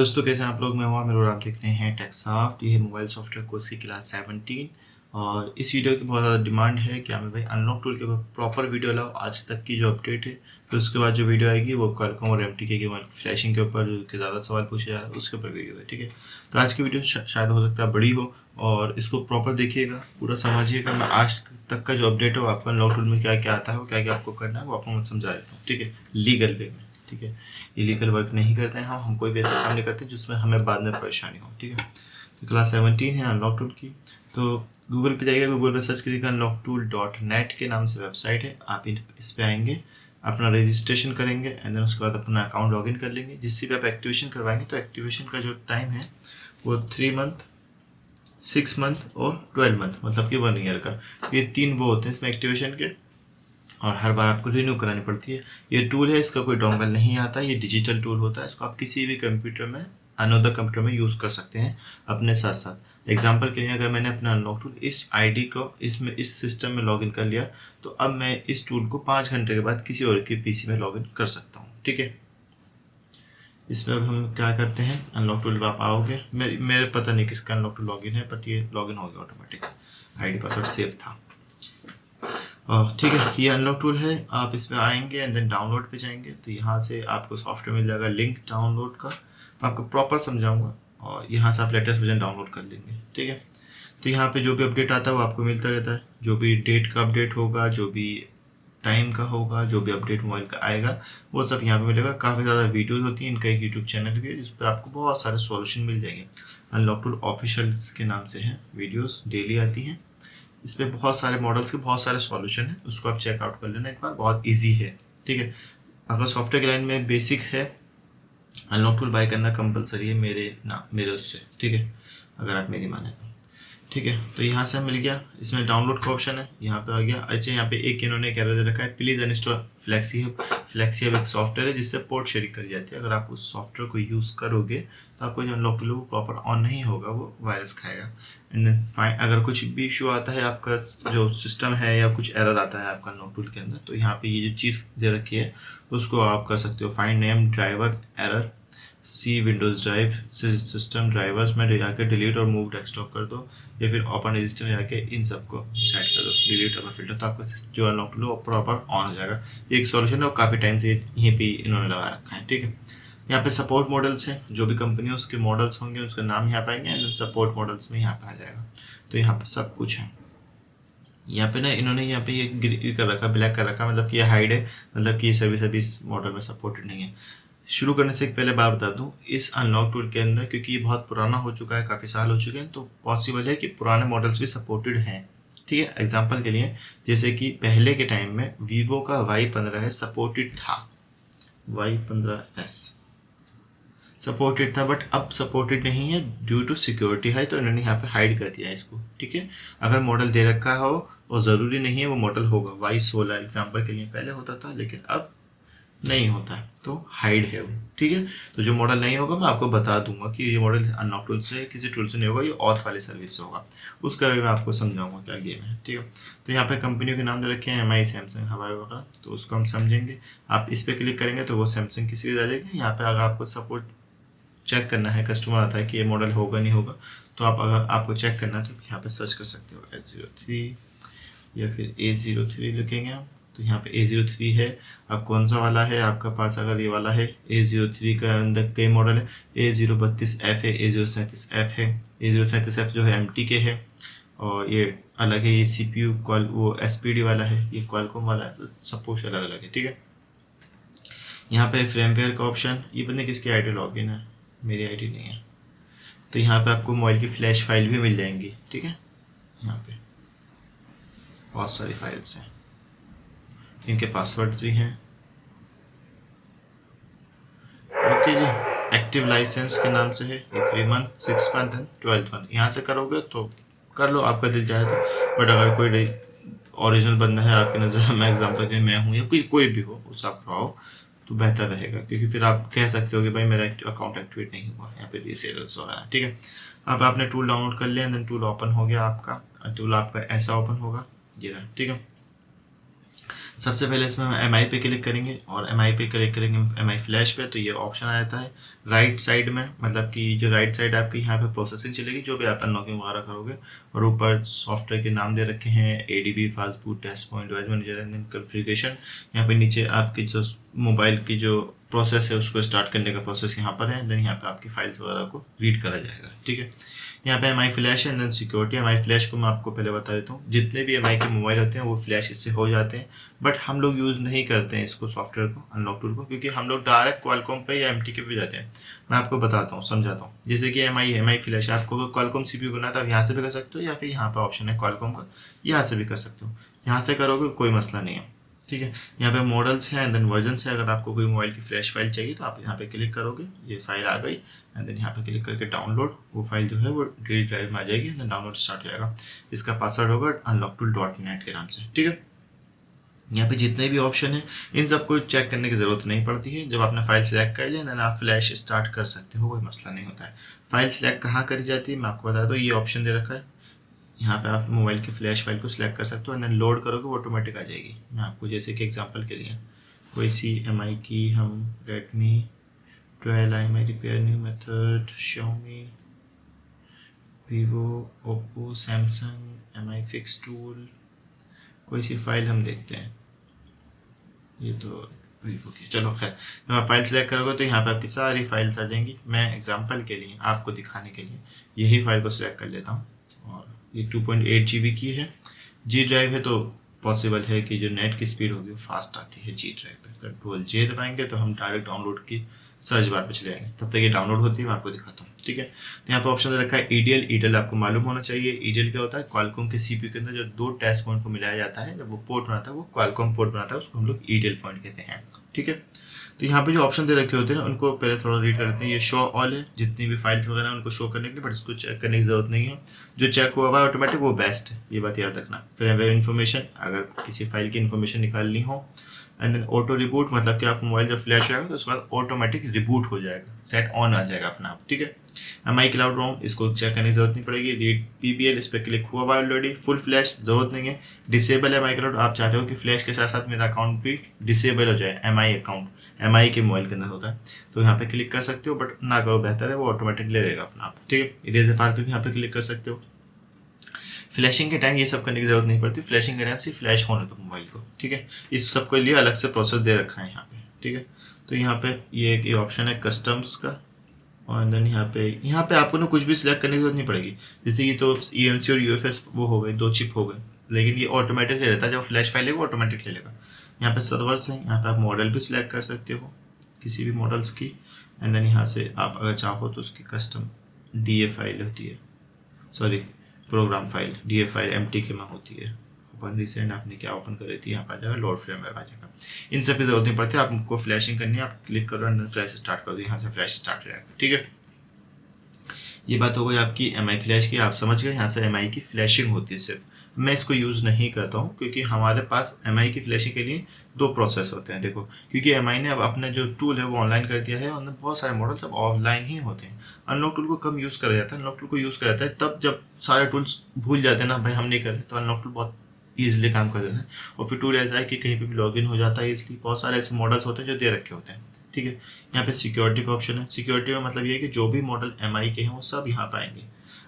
दोस्तों कैसे हैं आप लोग। मैं हूं आमिर और आप देख रहे हैं टेक्सॉफ्ट। ये है मोबाइल सॉफ्टवेयर कोर्स की क्लास 17 और इस वीडियो की बहुत ज़्यादा डिमांड है कि आमिर भाई अनलॉक टूल के ऊपर प्रॉपर वीडियो लाओ। आज तक की जो अपडेट है फिर उसके बाद जो वीडियो आएगी वो क्वालकॉम और एमटीके के फ्लैशिंग के ऊपर जो ज़्यादा सवाल पूछे जा रहा है उसके ऊपर वीडियो है। ठीक है, तो आज की वीडियो शायद हो सकता है बड़ी हो और इसको प्रॉपर देखिएगा, पूरा समझिएगा। मैं आज तक का जो अपडेट है वो आपको अनलॉक टूल में क्या क्या आता है, वो क्या क्या आपको करना है वो आपको मैं समझा देता हूँ। ठीक है, लीगल वे में। ठीक है, इलीगल वर्क नहीं करते हैं हम कोई भी ऐसा काम नहीं करते जिसमें हमें बाद में परेशानी हो। ठीक है, तो क्लास 17 है अनलॉक टूल की। तो गूगल पे जाइएगा, गूगल पे सर्च करिएगा unlocktool.net के नाम से वेबसाइट है। आप इस पे आएंगे, अपना रजिस्ट्रेशन करेंगे एंड देन उसके बाद अपना अकाउंट लॉगिन कर लेंगे। जिससे भी आप एक्टिवेशन करवाएंगे तो एक्टिवेशन का जो टाइम है वो 3 मंथ, 6 मंथ और 12 मंथ, मतलब कि 1 ईयर का। ये 3 वो होते हैं इसमें एक्टिवेशन के और हर बार आपको रिन्यू करानी पड़ती है। ये टूल है, इसका कोई डोंगल नहीं आता, ये डिजिटल टूल होता है। इसको आप किसी भी कंप्यूटर में, अनदर कंप्यूटर में यूज़ कर सकते हैं अपने साथ साथ। एग्जांपल के लिए अगर मैंने अपना अनलॉक टूल इस आईडी को इसमें इस सिस्टम में लॉगिन कर लिया तो अब मैं इस टूल को 5 घंटे के बाद किसी और के पीसी में लॉगिन कर सकता हूँ। ठीक है, इसमें अब हम क्या करते हैं, अनलॉक टूल आप आओगे, मेरे पता नहीं किसका अनलॉक टूल लॉगिन है बट ये लॉगिन हो गया ऑटोमेटिक, आईडी पासवर्ड सेव था। ठीक है, ये अनलॉक टूल है। आप इसमें आएंगे एंड देन डाउनलोड पे जाएंगे तो यहाँ से आपको सॉफ्टवेयर मिल जाएगा लिंक डाउनलोड का। मैं आपको प्रॉपर समझाऊंगा और यहाँ से आप लेटेस्ट वर्जन डाउनलोड कर लेंगे। ठीक है, तो यहाँ पे जो भी अपडेट आता है वो आपको मिलता रहता है। जो भी डेट का अपडेट होगा, जो भी टाइम का होगा, जो भी अपडेट मोबाइल का आएगा वो सब यहाँ पे मिलेगा। काफ़ी ज़्यादा वीडियोज़ होती हैं, इनका एक यूट्यूब चैनल भी है जिस पर आपको बहुत सारे सॉल्यूशन मिल जाएंगे। अनलॉक टूल ऑफिशियल्स के नाम से हैं, वीडियोज़ डेली आती हैं। इस पर बहुत सारे मॉडल्स के बहुत सारे सॉल्यूशन है, उसको आप चेकआउट कर लेना एक बार, बहुत इजी है। ठीक है, अगर सॉफ्टवेयर के लाइन में बेसिक है अनलॉक टूल बाय करना कंपलसरी है मेरे उससे। ठीक है, अगर आप मेरी माने तो। ठीक है, तो यहाँ से मिल गया, इसमें डाउनलोड का ऑप्शन है, यहाँ पे आ गया। अच्छा, यहाँ पे एक इन्होंने एक एरर दे रखा है, please uninstall flexi hub. Flexi hub एक सॉफ्टवेयर है जिससे पोर्ट शेयरिंग करी जाती है। अगर आप उस सॉफ्टवेयर को यूज़ करोगे तो आपको जो अनलॉक टूल वो प्रॉपर ऑन नहीं होगा, वो वायरस खाएगा। एंड देन फाइन, अगर कुछ भी इशू आता है आपका जो सिस्टम है या कुछ एरर आता है आपका अनलॉक टूल के अंदर, तो यहाँ पे ये जो चीज़ दे रखी है उसको आप कर सकते हो। फाइंड नेम ड्राइवर एरर सी विंडोज़ ड्राइव सिस्टम ड्राइवर्स में जाकर डिलीट और मूव डेस्कटॉप कर दो, या फिर ओपन रजिस्टर में जाके इन सबको सेट कर दो, डिलीट और फिल्टर, तो आपका जो अनलॉक टूल वो प्रॉपर ऑन हो जाएगा। एक सॉल्यूशन है और काफ़ी टाइम से यहीं पे इन्होंने लगा रखा है। ठीक है, यहाँ पे सपोर्ट मॉडल्स हैं, जो भी कंपनी है उसके मॉडल्स होंगे उसका नाम यहाँ पे आएंगे एंड सपोर्ट मॉडल्स में यहाँ पे आ जाएगा। तो यहाँ पे सब कुछ है। यहाँ पे ना इन्होंने यहाँ पे ये कर रखा, ब्लैक कर रखा, मतलब कि ये हाइड है, मतलब कि ये सर्विस अभी इस मॉडल में सपोर्टेड नहीं है। शुरू करने से पहले बात बता दूं, इस अनलॉक टूल के अंदर क्योंकि ये बहुत पुराना हो चुका है, काफ़ी साल हो चुके हैं, तो पॉसिबल है कि पुराने मॉडल्स भी सपोर्टेड हैं। ठीक है, एग्जांपल के लिए जैसे कि पहले के टाइम में वीवो का Y15 है सपोर्टेड था, Y15s सपोर्टेड था, बट अब सपोर्टेड नहीं है ड्यू टू सिक्योरिटी है, तो इन्होंने यहाँ पे हाइड कर दिया है इसको। ठीक है, अगर मॉडल दे रखा हो और ज़रूरी नहीं है वो मॉडल होगा। Y16 एग्जाम्पल के लिए पहले होता था लेकिन अब नहीं होता है, तो हाइड है वो। ठीक है, तो जो मॉडल नहीं होगा मैं आपको बता दूंगा कि ये मॉडल अनलॉक टूल से किसी टूल से नहीं होगा, ये ऑथ वाली सर्विस से होगा, उसका भी मैं आपको समझाऊंगा क्या गेम है। ठीक है, तो यहाँ पे कंपनियों के नाम दे रखे हैं MI, सैमसंग, हवाई वगैरह, तो उसको हम समझेंगे। आप इस पर क्लिक करेंगे तो वो सैमसंग की सीरीज आ जाएगी। यहाँ पे अगर आपको सपोर्ट चेक करना है, कस्टमर आता है कि ये मॉडल होगा नहीं होगा, तो आप अगर आपको चेक करना है तो यहाँ पे सर्च कर सकते हो S03 या फिर A03 लिखेंगे आप, तो यहाँ पे A03 है। अब कौन सा वाला है आपका पास, अगर ये वाला है A03 का अंदर कई मॉडल है, A032F है, A037F है। A037F जो है MT के है और ये अलग है, ये CPU कॉल वो SPD वाला है, ये क्वालकॉम वाला है, तो सब कुछ अलग अलग है। ठीक है, यहाँ पे फ्रेमवेयर का ऑप्शन, ये पता नहीं किसकी आईडी लॉगिन है, मेरी आईडी नहीं है। तो यहाँ पे आपको मोबाइल की फ्लैश फाइल भी मिल जाएंगी। ठीक है, यहाँ पे बहुत सारी फाइल्स हैं, इनके पासवर्ड्स भी हैं। ओके जी, एक्टिव लाइसेंस के नाम से है ये 3 मंथ, 6 मंथ एंड 12 मंथ। यहाँ से करोगे तो कर लो, आपका दिल चाहे तो। बट अगर कोई ओरिजिनल बंदा है आपकी नज़र में, एग्जाम्पल के मैं हूँ या कोई भी हो, उस आप रहो तो बेहतर रहेगा, क्योंकि फिर आप कह सकते हो कि भाई मेरा अकाउंट एक्टिवेट नहीं हुआ, यहाँ पे रीसेलर्स वगैरह। ठीक है, अब आपने टूल डाउनलोड कर लिया, देन टूल ओपन हो गया आपका। टूल आपका ऐसा ओपन होगा, ये रहा। ठीक है, सबसे पहले इसमें हम एम आई पे क्लिक करेंगे और एम आई पे क्लिक करेंगे एम आई फ्लैश पे, तो ये ऑप्शन आ जाता है राइट साइड में, मतलब कि जो राइट साइड आपकी यहाँ पे प्रोसेसिंग चलेगी जो भी आप अनलॉकिंग वगैरह करोगे, और ऊपर सॉफ्टवेयर के नाम दे रखे हैं ADB, fast boot, test point, device manager and configuration. यहाँ पे नीचे आपकी जो मोबाइल की जो प्रोसेस है उसको स्टार्ट करने का प्रोसेस यहाँ पर है, देन यहाँ पे आपकी फाइल्स वगैरह को रीड करा जाएगा। ठीक है, यहाँ पे एम आई फ्लैश है, देन सिक्योरिटी। एम आई फ्लैश को मैं आपको पहले बता देता हूँ, जितने भी एम आई के मोबाइल होते हैं वो फ्लैश इससे हो जाते हैं, बट हम लोग यूज़ नहीं करते हैं इसको सॉफ्टवेयर को, अनलॉक टूल को, क्योंकि हम लोग डायरेक्ट क्वालकॉम पे या MTK पे जाते हैं। मैं आपको बताता हूँ, समझाता हूँ। जैसे कि एम आई फ्लैश, आपको क्वालकॉम CPU करना था, आप यहाँ से भी कर सकते हो, या फिर यहाँ पे ऑप्शन है क्वालकॉम का, यहाँ से भी कर सकते हो। यहाँ से करोगे कोई मसला नहीं है। ठीक है, यहाँ पे मॉडल्स हैं एंड देन वर्जन्स है। अगर आपको कोई मोबाइल की फ्लैश फाइल चाहिए तो आप यहाँ पे क्लिक करोगे, ये फाइल आ गई, एंड देन यहाँ पे क्लिक करके डाउनलोड, वो फाइल जो है वो डी ड्राइव में आ जाएगी, देन डाउनलोड स्टार्ट हो जाएगा। इसका पासवर्ड होगा unlocktool.net के नाम से। ठीक है, यहाँ पे जितने भी ऑप्शन है इन सबको चेक करने की ज़रूरत नहीं पड़ती है। जब आपने फाइल सेलेक्ट कर लिया देन आप फ्लैश स्टार्ट कर सकते हो, कोई मसला नहीं होता है। फाइल सेलेक्ट कहाँ करी जाती है मैं आपको बता दूँ, ये ऑप्शन दे रखा है, यहाँ पे आप मोबाइल की फ्लैश फाइल को सिलेक्ट कर सकते हो, एंड देन लोड करोगे वो ऑटोमेटिक आ जाएगी। मैं आपको जैसे कि एग्जांपल के लिए कोई सी MI की हम Redmi 12 MI repair new method, Xiaomi, Vivo, Oppo, Samsung, MI fix tool, कोई सी फाइल हम देखते हैं। ये तो वीवो की, चलो खैर, जब आप फाइल सेलेक्ट करोगे तो यहाँ पे आपकी सारी फाइल्स आ जाएंगी। मैं एग्जांपल के लिए आपको दिखाने के लिए यही फाइल को सिलेक्ट कर लेता हूँ, और ये 2.8 GB की है। G ड्राइव है तो पॉसिबल है कि जो नेट की स्पीड होगी वो फास्ट आती है G ड्राइव पे। कंट्रोल J दबाएंगे तो हम डायरेक्ट डाउनलोड की सर्च बार पे चले जाएंगे, तब तक ये डाउनलोड होती है, मैं आपको दिखाता हूँ। ठीक है, तो यहाँ पे ऑप्शन रखा है EDL आपको मालूम होना चाहिए। EDL क्या होता है, क्वालकॉम के CPU के अंदर जो दो टेस्ट पॉइंट को मिलाया जाता है, जब वो पोर्ट बनाता है, वो क्वालकॉम पोर्ट बनाता है, उसको हम लोग EDL पॉइंट कहते हैं। ठीक है, तो यहाँ पे जो ऑप्शन दे रखे होते हैं ना उनको पहले थोड़ा रीड कर लेते हैं। ये शो ऑल है, जितनी भी फाइल्स वगैरह हैं उनको शो करने के लिए, बट इसको चेक करने की जरूरत नहीं है। जो चेक हुआ हुआ है ऑटोमेटिक वो बेस्ट है, ये बात याद रखना। फिर वेब इन्फॉर्मेशन, अगर किसी फाइल की इन्फॉर्मेशन निकालनी हो, एंड देन ऑटो रिबूट, मतलब कि आपका मोबाइल जब फ्लैश हो जाएगा तो उसके बाद ऑटोमेटिक रिबूट हो जाएगा, सेट ऑन आ जाएगा अपना आप। ठीक है, MI क्लाउड रोम, इसको चेक करने की जरूरत नहीं पड़ेगी। रीड PBL, इस पर क्लिक हुआ हुआ ऑलरेडी। फुल फ्लैश जरूरत नहीं है। डिसेबल MI क्लाउड, आप चाहते हो कि फ्लैश के साथ साथ मेरा अकाउंट भी डिसेबल हो जाए, MI अकाउंट MI के मोबाइल के अंदर होता है, तो यहाँ पे क्लिक कर सकते हो, बट ना करो, बेहतर है, वो ऑटोमेटिक ले लेगा अपना आप। ठीक है, इरेजर फार पे भी यहाँ पे क्लिक कर सकते हो। फ्लैशिंग के टाइम ये सब करने की जरूरत नहीं पड़ती, फ्लैशिंग के टाइम सिर्फ फ्लैश होने दो मोबाइल को। ठीक है, इस सब के लिए अलग से प्रोसेस दे रखा है यहाँ पे। ठीक है, तो यहाँ पे ये एक ऑप्शन है कस्टम्स का, और देन यहाँ पे आपको ना कुछ भी सिलेक्ट करने की जरूरत नहीं पड़ेगी। जैसे ये तो EMC और UFS वो हो गए, दो चिप हो गए, लेकिन ये ऑटोमेटिक ले लेता है, जब फ्लैश फाइल है वो ऑटोमेटिक ले लेगा। यहाँ पे सर्वर्स हैं, यहाँ पे आप मॉडल भी सिलेक्ट कर सकते हो किसी भी मॉडल्स की, एंड देन यहाँ से आप अगर चाहो तो उसकी कस्टम DA फाइल होती है, sorry program file DA file MTK में होती है। ओपन रिसेंट आपने क्या ओपन कर रही थी, यहाँ पर आ जाएगा, लोड फ्रेम आ जाएगा। इन सब की जरूरत नहीं पड़ती, आपको फ्लैशिंग करनी है, आप क्लिक करो एंड फ्लैश स्टार्ट कर दो, यहाँ से फ्लैश स्टार्ट हो जाएगा। ठीक है, ये बात हो गई आपकी MI फ्लैश की, आप समझ गए। यहाँ से MI की फ्लैशिंग होती है सिर्फ, मैं इसको यूज़ नहीं करता हूँ क्योंकि हमारे पास MI की फ्लैशिंग के लिए दो प्रोसेस होते हैं। देखो, क्योंकि MI ने अब अपना जो टूल है वो ऑनलाइन कर दिया है, और बहुत सारे मॉडल्स अब ऑफलाइन ही होते हैं। अनलॉक टूल को कम यूज़ करा जाता है, अनलॉक टूल को यूज़ करा जाता है तब जब सारे टूल्स भूल जाते हैं ना, भाई हम नहीं करें, तो अनलॉक टूल बहुत ईजिली काम कर देता है। और फिर टूल ऐसा है कि कहीं पर भी लॉग इन हो जाता है, इसलिए बहुत सारे ऐसे मॉडल्स होते हैं जो दे रखे होते हैं। ठीक है, यहाँ पे सिक्योरिटी का ऑप्शन है। सिक्योरिटी में मतलब ये है कि जो भी मॉडल MI के हैं वो सब यहाँ पे आएंगे।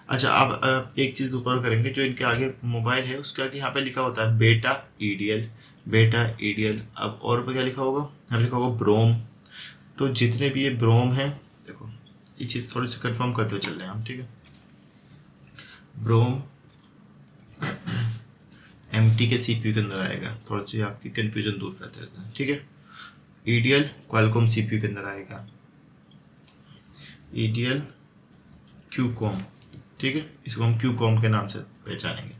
अच्छा, अब एक चीज़ ऊपर करेंगे, जो इनके आगे मोबाइल है उसके आगे यहाँ पे लिखा होता है बेटा EDL। अब और पे क्या लिखा होगा, यहाँ लिखा होगा ब्रोम। तो जितने भी ये ब्रोम है, देखो ये चीज़ थोड़ी सी कंफर्म करते हुए चल रहे हैं हम। ठीक है, ब्रोम MT के CPU के अंदर आएगा, थोड़ी सी आपकी कन्फ्यूजन दूर करते रहते हैं। ठीक है, EDL क्वालकॉम CPU के अंदर आएगा, EDL QCOM। ठीक है, इसको हम QCOM के नाम से पहचानेंगे।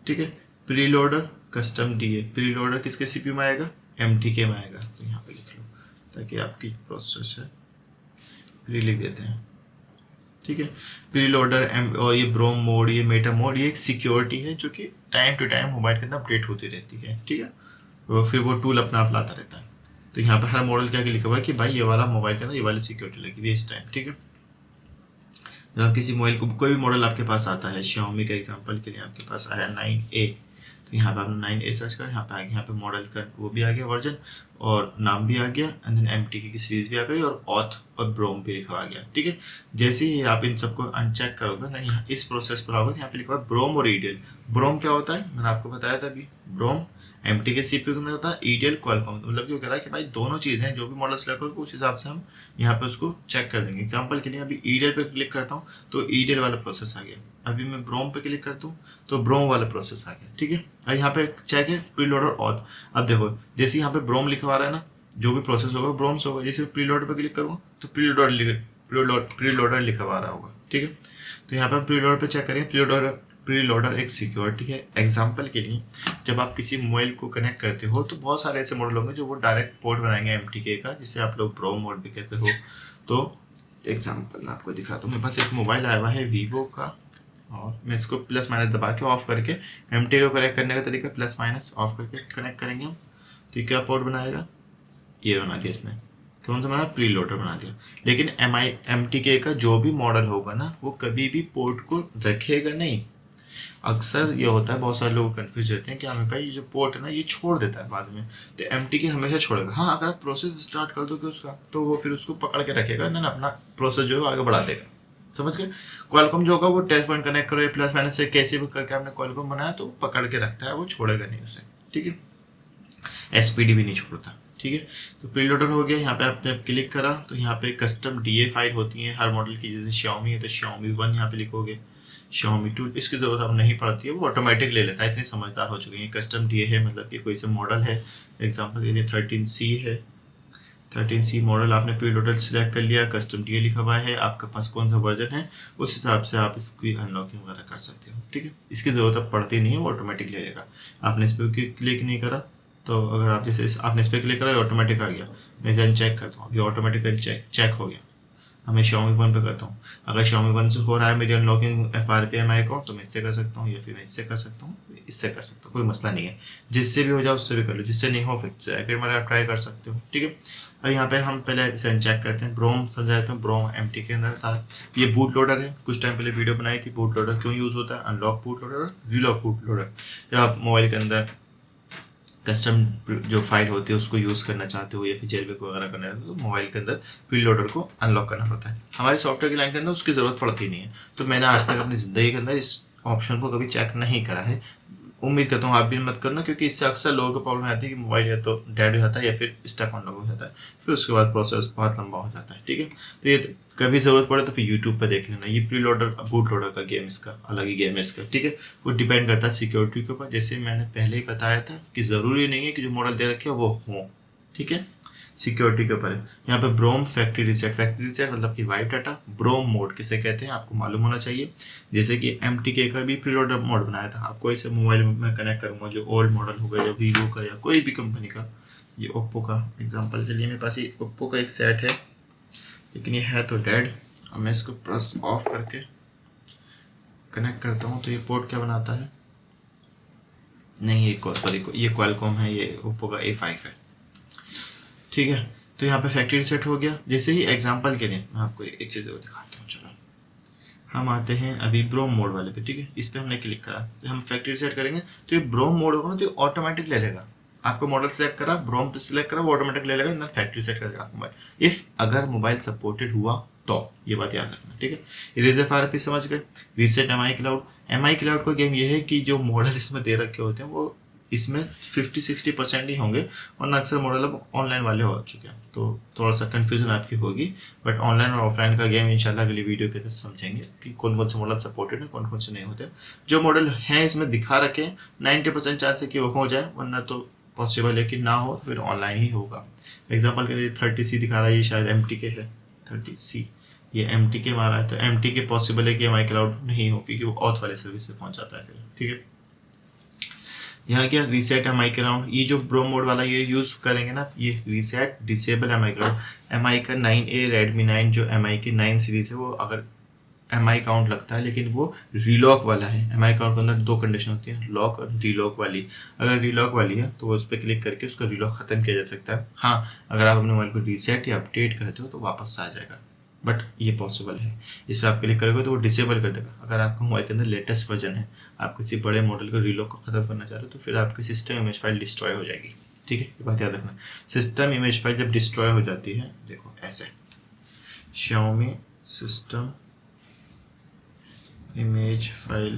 ठीक है, प्रीलोडर कस्टम DA, प्रीलोडर किसके CPU में आएगा, MTK में आएगा, तो यहाँ पे लिख लो ताकि आपकी प्रोसेस है, प्री लिख देते हैं। ठीक है, प्रीलोडर और ये ब्रोम मोड, ये मेटा मोड, ये एक सिक्योरिटी है जो कि टाइम टू टाइम मोबाइल के अंदर अपडेट होती रहती है। ठीक है, तो फिर वो टूल अपना आप लाता रहता है। तो यहाँ पर हर मॉडल क्या लिखा हुआ है कि भाई ये वाला मोबाइल के अंदर ये वाली सिक्योरिटी लगी हुई है इस टाइम। ठीक है, जब किसी मोबाइल को कोई भी मॉडल आपके पास आता है, Xiaomi का एग्जांपल के लिए आपके पास आया 9A, तो तो यहाँ पे आपने 9A सर्च करा, यहाँ पे आ गया, यहाँ पे मॉडल का वो भी आ गया वर्जन और नाम भी आ गया, एंड देन MTK की सीरीज भी आ गई और ऑथ और ब्रोम भी लिखा आ गया। ठीक है, जैसे ही आप इन सबको अनचेक करोगे ना, यहाँ इस प्रोसेस पर आओगे, यहाँ पे लिखा हुआ ब्रोम और ईडीएल। ब्रोम क्या होता है, मैंने आपको बताया था अभी, ब्रोम MTK CPU के अंदर होता है, ईडीएल क्वालकॉम। मतलब क्यों कह रहा है कि भाई दोनों चीज़ें हैं, जो भी मॉडल सेलेक्ट करोगे उस हिसाब से हम यहाँ पे उसको चेक कर देंगे। एग्जांपल के लिए अभी ईडीएल पे क्लिक करता हूँ तो ईडीएल वाला प्रोसेस आ गया, अभी मैं ब्रोम पे क्लिक करता हूँ तो ब्रोम वाला प्रोसेस आ गया। ठीक है, और यहाँ पे चेक है प्रीलोडर ऑथ। अब देखो जैसे यहाँ पे ब्रोम लिखा हुआ रहा है ना, जो भी प्रोसेस होगा ब्रोम से होगा। जैसे प्रीलोडर पे क्लिक करूँगा तो प्रीलोडर लिखा हुआ रहा होगा। ठीक है, तो यहाँ पर प्रीलोडर पे चेक करें, प्रीलोडर एक सिक्योरिटी है। एग्जांपल के लिए जब आप किसी मोबाइल को कनेक्ट करते हो तो बहुत सारे ऐसे मॉडल होंगे जो वो डायरेक्ट पोर्ट बनाएंगे MTK का, जिसे आप लोग ब्रोम मोड भी कहते हो। तो एग्जांपल मैं आपको दिखाता हूँ, मेरे पास एक मोबाइल आया हुआ है वीवो का, और मैं इसको प्लस माइनस दबा के ऑफ करके MTK को कनेक्ट करने का तरीका प्लस माइनस ऑफ करके कनेक्ट करेंगे हम। तो ये क्या पोर्ट बनाएगा, ये बना दिया इसने, कौन सा बना, प्रीलोडर बना दिया। लेकिन MTK का जो भी मॉडल होगा ना, वो कभी भी पोर्ट को रखेगा नहीं। अक्सर ये होता है, बहुत सारे लोग कंफ्यूज रहते हैं कि हमें भाई ये जो पोर्ट है ना ये छोड़ देता है बाद में, तो MTK हमेशा छोड़ेगा। हाँ, अगर आप प्रोसेस स्टार्ट कर दोगे उसका तो वो फिर उसको पकड़ के रखेगा ना, अपना प्रोसेस जो है आगे बढ़ा देगा। समझ गए, क्वालकॉम जो होगा वो टेस्ट पॉइंट कनेक्ट करो, प्लस माइनस से कैसे भी करके आपने क्वालकॉम बनाया तो पकड़ के रखता है, वो छोड़ेगा नहीं उसे। ठीक है, SPD भी नहीं छोड़ता। ठीक है, तो प्रीलोडर हो गया। यहाँ पे आपने क्लिक करा तो यहाँ पे कस्टम DA फाइल होती है हर मॉडल की, जैसे Xiaomi है तो Xiaomi 1 यहाँ पे लिखोगे, Xiaomi 2 इसकी ज़रूरत अब नहीं पड़ती है, वो ऑटोमेटिक ले लेता है, इतने समझदार हो चुके हैं। कस्टम DA है मतलब कि कोई से मॉडल है, एग्जांपल के लिए 13C है, 13C मॉडल आपने प्रीलोडर सिलेक्ट कर लिया, कस्टम DA लिखा हुआ है, आपके पास कौन सा वर्जन है उस हिसाब से आप इसकी अनलॉकिंग वगैरह कर सकते हो। ठीक है, इसकी ज़रूरत अब पड़ती नहीं है, वो ऑटोमेटिक ले लेगा। आपने इस पर क्लिक नहीं करा तो अगर आप जैसे आपने इस पर क्लिक करा ऑटोमेटिक आ गया, मैं जन चेक करता हूँ, ये ऑटोमेटिकली चेक हो गया। अब मैं Xiaomi 1 पे करता हूँ, अगर Xiaomi 1 से हो रहा है मेरी अनलॉकिंग FRP MI अकाउंट तो मैं इससे कर सकता हूँ, या फिर मैं इससे कर सकता हूँ, इससे कर सकता हूँ, कोई मसला नहीं है। जिससे भी हो जाए उससे भी कर लो, जिससे नहीं हो फिर सेकंड में आप ट्राई कर सकते हो। ठीक है, अब यहाँ पे हम पहले इसे चेक करते हैं। ब्रोम समझाते हैं, ब्रोम MTK के अंदर था। ये बूट लोडर है, कुछ टाइम पहले वीडियो बनाई थी बूट लोडर क्यों यूज़ होता है, अनलॉक बूट लोडर और रीलॉक बूट लोडर। जब आप मोबाइल के अंदर कस्टम जो फाइल होती है उसको यूज़ करना चाहते हो या फिर जेलबेक वगैरह करना चाहते हो तो मोबाइल के अंदर प्रीलोडर को अनलॉक करना पड़ता है। हमारी सॉफ्टवेयर की लाइन के अंदर उसकी ज़रूरत पड़ती नहीं है, तो मैंने आज तक अपनी ज़िंदगी के अंदर इस ऑप्शन को कभी चेक नहीं करा है। उम्मीद करता हूँ आप भी मत करना, क्योंकि इससे अक्सर लोगों को प्रॉब्लम आती है कि मोबाइल या तो डेड हो जाता है या फिर स्टक ऑन लॉक हो जाता है, फिर उसके बाद प्रोसेस बहुत लंबा हो जाता है। ठीक है, तो ये कभी ज़रूरत पड़े तो फिर यूट्यूब पर देख लेना। ये प्रीलोडर बूट लोडर का गेम, इसका अलग ही गेम है इसका। ठीक है, वो डिपेंड करता है सिक्योरिटी के ऊपर, जैसे मैंने पहले ही बताया था कि ज़रूरी नहीं है कि जो मॉडल दे रखे हो वो हो। ठीक है, सिक्योरिटी के ऊपर है। यहाँ पे ब्रोम फैक्ट्री रीसेट मतलब कि वाइप डाटा। ब्रोम मोड किसे कहते हैं आपको मालूम होना चाहिए, जैसे कि MTK का भी प्रीलोडर मोड बनाया था। आपको इसे मोबाइल में कनेक्ट करूँगा, जो ओल्ड मॉडल होगा या वीवो का या कोई भी कंपनी का, ये ओप्पो का एग्जाम्पल के लिए मेरे पास ये ओप्पो का एक सेट है, लेकिन ये है तो डेड। अब मैं इसको प्रेस ऑफ करके कनेक्ट करता हूँ तो ये पोर्ट क्या बनाता है, नहीं ये क्वालकॉम है, ये ओप्पो का A5 है। ठीक है, तो यहाँ पे फैक्ट्री रीसेट हो गया। जैसे ही एग्जांपल के लिए मैं आपको एक चीज़ और दिखाता हूँ। चलो हम आते हैं अभी ब्रोम मोड वाले पे। ठीक है, इस पर हमने क्लिक करा तो हम फैक्ट्री रीसेट करेंगे तो ये ब्रोम मोड होगा ना तो ऑटोमेटिक ले लेगा। आपको मॉडल सेलेक्ट करा, ब्रोम पे सिलेक्ट करा, वो ऑटोमेटिक ले लेगा, फैक्ट्री सेट कर देगा मोबाइल। इफ अगर मोबाइल सपोर्टेड हुआ तो ये बात याद रखना। ठीक है, इरेज FRP समझ गए। रीसेट MI क्लाउड का गेम ये है कि जो मॉडल इसमें दे रखे होते हैं वो इसमें 50-60% ही होंगे, वरना अक्सर मॉडल अब ऑनलाइन वाले हो चुके हैं, तो थोड़ा सा कन्फ्यूजन आपकी होगी। बट ऑनलाइन और ऑफलाइन का गेम इंशाल्लाह अगली वीडियो के अंदर समझेंगे कि कौन कौन से मॉडल सपोर्टेड है, कौन कौन से नहीं होते। जो मॉडल हैं इसमें दिखा रखे 90% चांस है कि वो हो जाए, वरना तो पॉसिबल है कि ना हो, फिर ऑनलाइन ही होगा। एग्जाम्पल के लिए 30C दिखा रहा है, ये शायद MTK है। 30C ये MTK मारा है, तो MTK पॉसिबल है कि MI क्लाउड नहीं हो, क्योंकि वो ऑथ वाले सर्विस से पहुंच जाता है फिर। ठीक है, यहाँ क्या रीसेट MI क्लाउड, ये जो ब्रोम मोड वाला ये यूज़ करेंगे ना, ये reset disable MI cloud. MI का 9A Redmi 9 जो MI की 9 सीरीज है, वो अगर MI काउंट लगता है, लेकिन वो रीलॉक वाला है। MI काउंट के अंदर दो कंडीशन होती है, लॉक और रीलॉक वाली। अगर रीलॉक वाली है तो उस पर क्लिक करके उसका रीलॉक ख़त्म किया जा सकता है। हाँ, अगर आप अपने मोबाइल को रीसेट या अपडेट करते हो तो वापस आ जाएगा। बट ये पॉसिबल है। इस पर आप क्लिक करोगे तो वो डिसेबल कर देगा। अगर आपका मोबाइल के अंदर लेटेस्ट वर्जन है, आप किसी बड़े मॉडल को रीलॉक को ख़त्म करना चाह रहे हो, तो फिर आपकी सिस्टम इमेज फाइल डिस्ट्रॉय हो जाएगी। ठीक है, ये बात याद रखना। सिस्टम इमेज फाइल जब डिस्ट्रॉय हो जाती है, देखो ऐसे Xiaomi system image file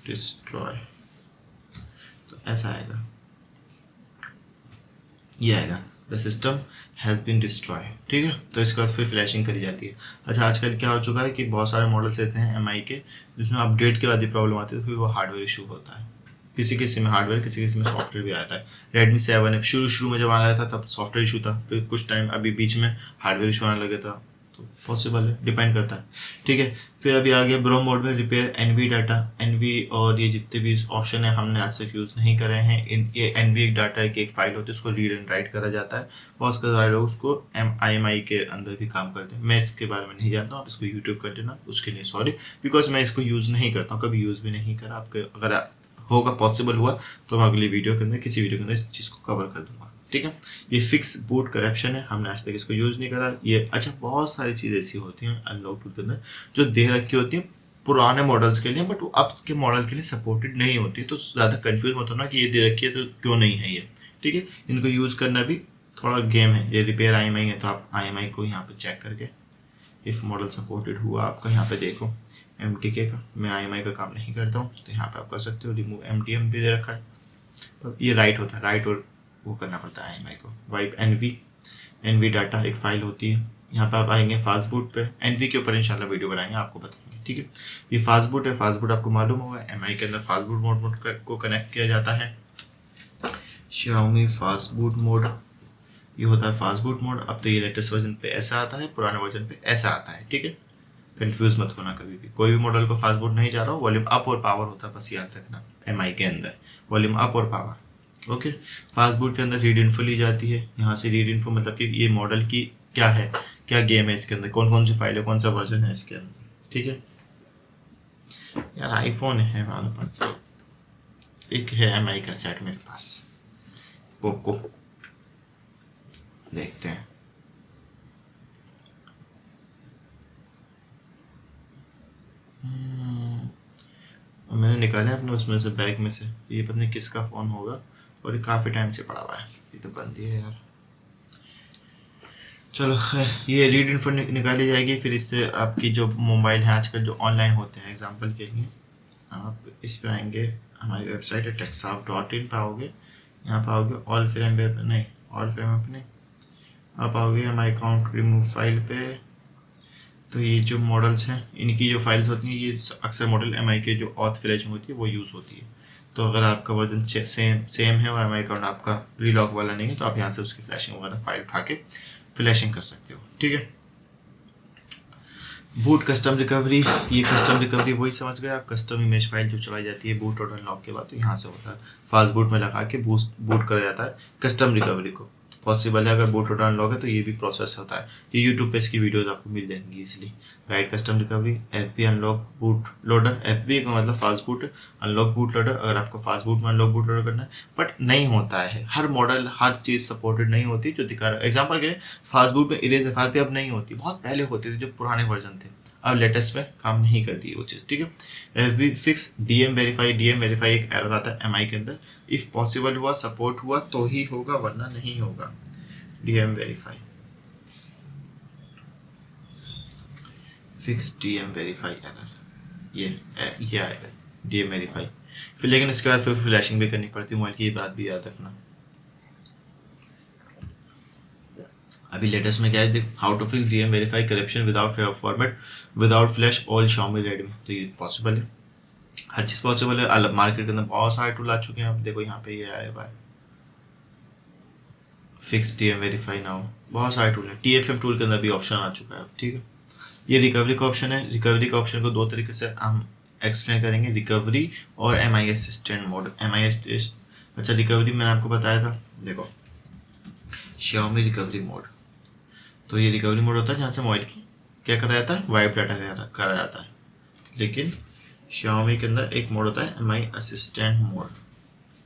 destroy, तो ऐसा आएगा, ये आएगा the system has been destroy. ठीक है, तो इसके बाद फिर फ्लैशिंग करी जाती है। अच्छा, आजकल क्या हो चुका है कि बहुत सारे मॉडल्स रहते हैं एमआई के जिसमें अपडेट के बाद ही प्रॉब्लम आती है, तो फिर वो हार्डवेयर इशू होता है। किसी किसी में हार्डवेयर, किसी किसी में सॉफ्टवेयर भी आता है। Redmi 7 है, शुरू में जब आ रहा था तब सॉफ्टवेयर इशू था, फिर कुछ टाइम अभी बीच में हार्डवेयर इशू आने लगे था, तो पॉसिबल है, डिपेंड करता है। ठीक है, फिर अभी आ गया ब्रो मोड में रिपेयर एनवी डाटा। एनवी और ये जितने भी ऑप्शन है हमने आज तक यूज़ नहीं करे हैं। ये एनवी एक डाटा की एक फाइल होती है, उसको रीड एंड राइट करा जाता है, और उसके बाद लोग उसको IMI के अंदर भी काम करते हैं। मैं इसके बारे में नहीं जानता हूँ, आप इसको यूट्यूब कर देना, उसके लिए सॉरी, बिकॉज मैं इसको यूज़ नहीं करता हूँ, कभी यूज़ भी नहीं करा। आपके अगर होगा, पॉसिबल हुआ तो मैं अगली वीडियो के अंदर, किसी वीडियो के अंदर इस चीज़ को कवर कर दूंगा। ठीक है, ये फिक्स बूट करेक्शन है, हमने आज तक इसको यूज़ नहीं करा ये। अच्छा, बहुत सारी चीज़ें ऐसी होती हैं अनलॉक टूल के अंदर जो दे रखी होती हैं पुराने मॉडल्स के लिए, बट वो अब के मॉडल के लिए सपोर्टेड नहीं होती, तो ज़्यादा कंफ्यूज मत होना कि ये दे रखी है तो क्यों नहीं है ये। ठीक है, इनको यूज़ करना भी थोड़ा गेम है। ये रिपेयर IMI है, तो आप IMI को यहाँ पर चेक करके इफ़ मॉडल सपोर्टेड हुआ आपका, यहाँ पे देखो MTK का, मैं IMI का काम नहीं करता हूँ, तो यहाँ पे आप कर सकते हो। रिमूव MTM भी दे रखा है, तो ये राइट होता है, राइट और वो करना पड़ता है IMI को। वाइप एनवी डाटा एक फाइल होती है। यहाँ पे आप आएंगे फास्ट बूट पे, एनवी के ऊपर इंशाल्लाह वीडियो बनाएंगे, आपको बताएंगे। ठीक है, ये फास्ट बूट है। फास्ट बूट आपको मालूम होगा MI के अंदर फास्ट बूट मोड को कनेक्ट किया जाता है। Xiaomi फास्ट बूट मोड, ये होता है फास्ट बूट मोड। अब तो ये लेटेस्ट वर्जन पे ऐसा आता है, पुराने वर्जन पे ऐसा आता है। ठीक है, कंफ्यूज मत होना कभी भी, कोई भी मॉडल को फास्ट बूट नहीं जा रहा हो, वॉल्यूम अप और पावर होता है, बस याद रखना। MI के अंदर वॉल्यूम अप और पावर। ओके, फास्ट बूट के अंदर रीड इन्फो ली जाती है। यहाँ से रीड इन्फो मतलब कि ये मॉडल की क्या है, क्या गेम है इसके अंदर, कौन कौन सी फाइल है, कौन सा वर्जन है इसके अंदर। ठीक है यार, आईफोन है मालूम पड़ता है। एक है MI का सेट मेरे पास, पोको, देखते हैं। मैंने निकाला अपने उसमें से, बैग में से। ये पता नहीं किसका फ़ोन होगा, और ये काफ़ी टाइम से पड़ा हुआ है, ये तो बंद ही है यार। चलो खैर, ये रीड इन्फो निकाली जाएगी। फिर इससे आपकी जो मोबाइल है आजकल जो ऑनलाइन होते हैं, एग्जांपल के लिए आप इस पे आएंगे, हमारी वेबसाइट है techsoft.in पे आओगे, यहाँ पे आओगे ऑल फ्रेमवेयर पे नहीं, ऑल फ्रेमवेयर पे नहीं, आप आओगे हमारे अकाउंट रिमूव फाइल पे। तो ये जो मॉडल्स हैं इनकी जो फाइल्स होती हैं, ये अक्सर मॉडल MI के जो ऑथ फ्लैशिंग होती है वो यूज़ होती है। तो अगर आपका वर्जन सेम है और MI अकाउंट आपका रीलॉक वाला नहीं है, तो आप यहाँ से उसकी फ्लैशिंग वगैरह फाइल उठा के फ्लैशिंग कर सकते हो। ठीक है, बूट कस्टम रिकवरी, ये कस्टम रिकवरी वही समझ गए आप, कस्टम इमेज फाइल जो चलाई जाती है बूट और अनलॉक के बाद, तो यहाँ से होता है फास्ट बूट में लगा के बूट कर जाता है कस्टम रिकवरी को। पॉसिबल है, अगर बूट और अनलॉक है तो ये भी प्रोसेस होता है। ये यूट्यूब पे इसकी वीडियोस आपको मिल जाएंगी इसलिए। Right custom recovery, FB unlock boot loader, FB का मतलब fast boot, unlock boot loader, अगर आपको फास्ट बूट में अनलॉक बूट लोडर करना है, बट नहीं होता है, हर मॉडल हर चीज़ सपोर्टेड नहीं होती जो दिखा रहा है। एग्जाम्पल के लिए फास्ट बूट में इरेज FRP अब नहीं होती, बहुत पहले होती थी जो पुराने वर्जन थे, अब लेटेस्ट में काम नहीं करती है वो चीज़। ठीक है, FB फिक्स DM वेरीफाई एक एरर आता है MI के अंदर, इफ़ पॉसिबल हुआ सपोर्ट हुआ तो ही होगा, वरना नहीं होगा। DM verify fix DM verify error, ये आएगा DM वेरीफाई। फिर लेकिन इसके बाद फिर फ्लैशिंग भी करनी पड़ती है मोबाइल की, ये बात भी याद रखना। अभी लेटेस्ट में क्या है, देख, how to fix DM verify corruption without format without flash all Xiaomi Redmi, तो ये पॉसिबल है, हर चीज़ पॉसिबल है। अलग मार्केट के अंदर बहुत सारे टूल आ चुके हैं, आप देखो यहाँ पे ये आया हुआ है फिक्स DM वेरीफाई नाउ, बहुत सारे टूल है। TFM टूल के अंदर भी ऑप्शन आ चुका है। ठीक है, ये रिकवरी का ऑप्शन है। रिकवरी का ऑप्शन को दो तरीके से हम एक्सप्लेन करेंगे, रिकवरी और MI assistant mode. MI assistant, अच्छा रिकवरी मैंने आपको बताया था, देखो Xiaomi रिकवरी मोड, तो ये रिकवरी मोड होता है जहाँ से मोबाइल की क्या करा जाता है, वाइप डाटा करा जाता है। लेकिन Xiaomi के अंदर एक मोड होता है MI असिस्टेंट मोड।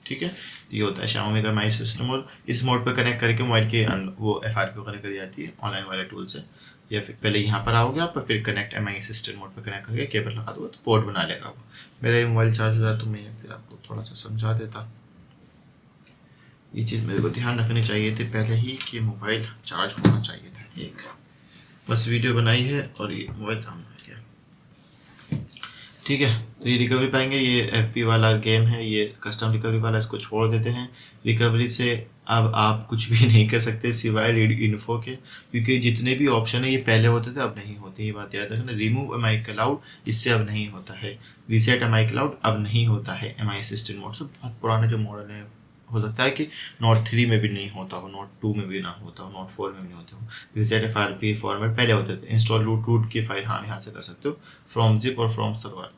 ठीक है, ये होता है Xiaomi का MI असिस्टेंट मोड। इस मोड पर कनेक्ट करके मोबाइल की वो FRP कनेक्ट करी जाती है ऑनलाइन वाले टूल से, या फिर पहले यहाँ पर आओगे आप, फिर कनेक्ट MI असिस्टेंट मोड पर कनेक्ट करके केबल लगा दोगे तो पोर्ट बना लेगा वो। मेरा ये मोबाइल चार्ज हो जाए तो मैं फिर आपको थोड़ा सा समझा देता। ये चीज़ मेरे को ध्यान रखनी चाहिए थी पहले ही कि मोबाइल चार्ज होना चाहिए था। एक बस वीडियो बनाई है और ये मोबाइल सामने आ गया, ठीक है। तो ये रिकवरी पाएंगे, ये FP वाला गेम है, ये कस्टम रिकवरी वाला, इसको छोड़ देते हैं। रिकवरी से अब आप कुछ भी नहीं कर सकते सिवाय रीड इन्फो के, क्योंकि जितने भी ऑप्शन है ये पहले होते थे, अब नहीं होते। ये बात याद रखना। रिमूव MI क्लाउड, इससे अब नहीं होता है। रीसेट MI क्लाउड अब नहीं होता है MI असिस्टेंट मोड से। बहुत पुराने जो मॉडल है, हो सकता है कि नोट 3 में भी नहीं होता हो, नोट 2 में भी ना होता हो, नोट 4 में भी नहीं होता हो। रीसेट FRP फॉर्मेट पहले होते थे। इंस्टॉल रूट की फाइल हाँ यहाँ से कर सकते हो, फ्रॉम जिप और फ्रॉम सर्वर।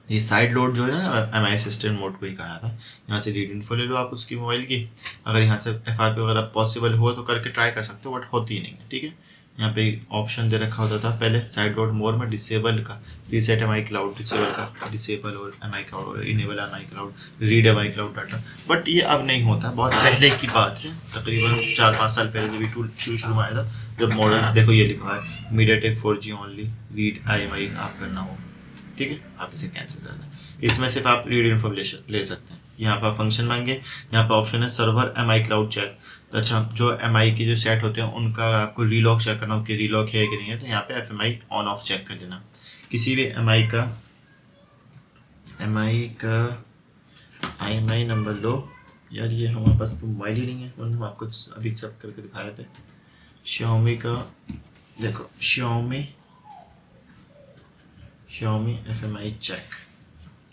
ये साइड लोड जो है ना MI असिस्टेंट मोड को ही कहा था। यहाँ से रीड इन्फो ले लो आप उसकी मोबाइल की, अगर यहाँ से FRP वगैरह पॉसिबल हो तो करके ट्राई कर सकते हो, बट होती ही नहीं है, ठीक है। यहाँ पे ऑप्शन दे रखा होता था पहले साइड लोड मोड में, डिसेबल का, रीसेट MI क्लाउड, डिसेबल का, डिसेबल और MI क्लाउड और enable MI cloud, read MI cloud data, but ये अब नहीं होता। बहुत पहले की बात है, तकरीबन 4-5 साल पहले जब ये टूल शुरू में आया था, जब मॉडल देखो ये लिखा है MediaTek 4G only read IMI आप करना हो, ठीक है, आप इसे कैंसिल कर दें। इसमें सिर्फ आप रीड इन्फॉर्मेशन ले सकते हैं। यहाँ पर फंक्शन मांगे, यहाँ पर ऑप्शन है सर्वर MI क्लाउड चेक। तो अच्छा, जो MI की जो सेट होते हैं उनका आपको रीलॉक चेक करना हो कि रीलॉक है कि नहीं है, तो यहाँ पे FMI ऑन ऑफ चेक कर लेना। किसी भी MI का IMI नंबर लो। यार ये हमारे पास तो मोबाइल ही नहीं है, वरना हम आपको अभी सब करके दिखाए थे। Xiaomi का देखो, Xiaomi FMI चेक,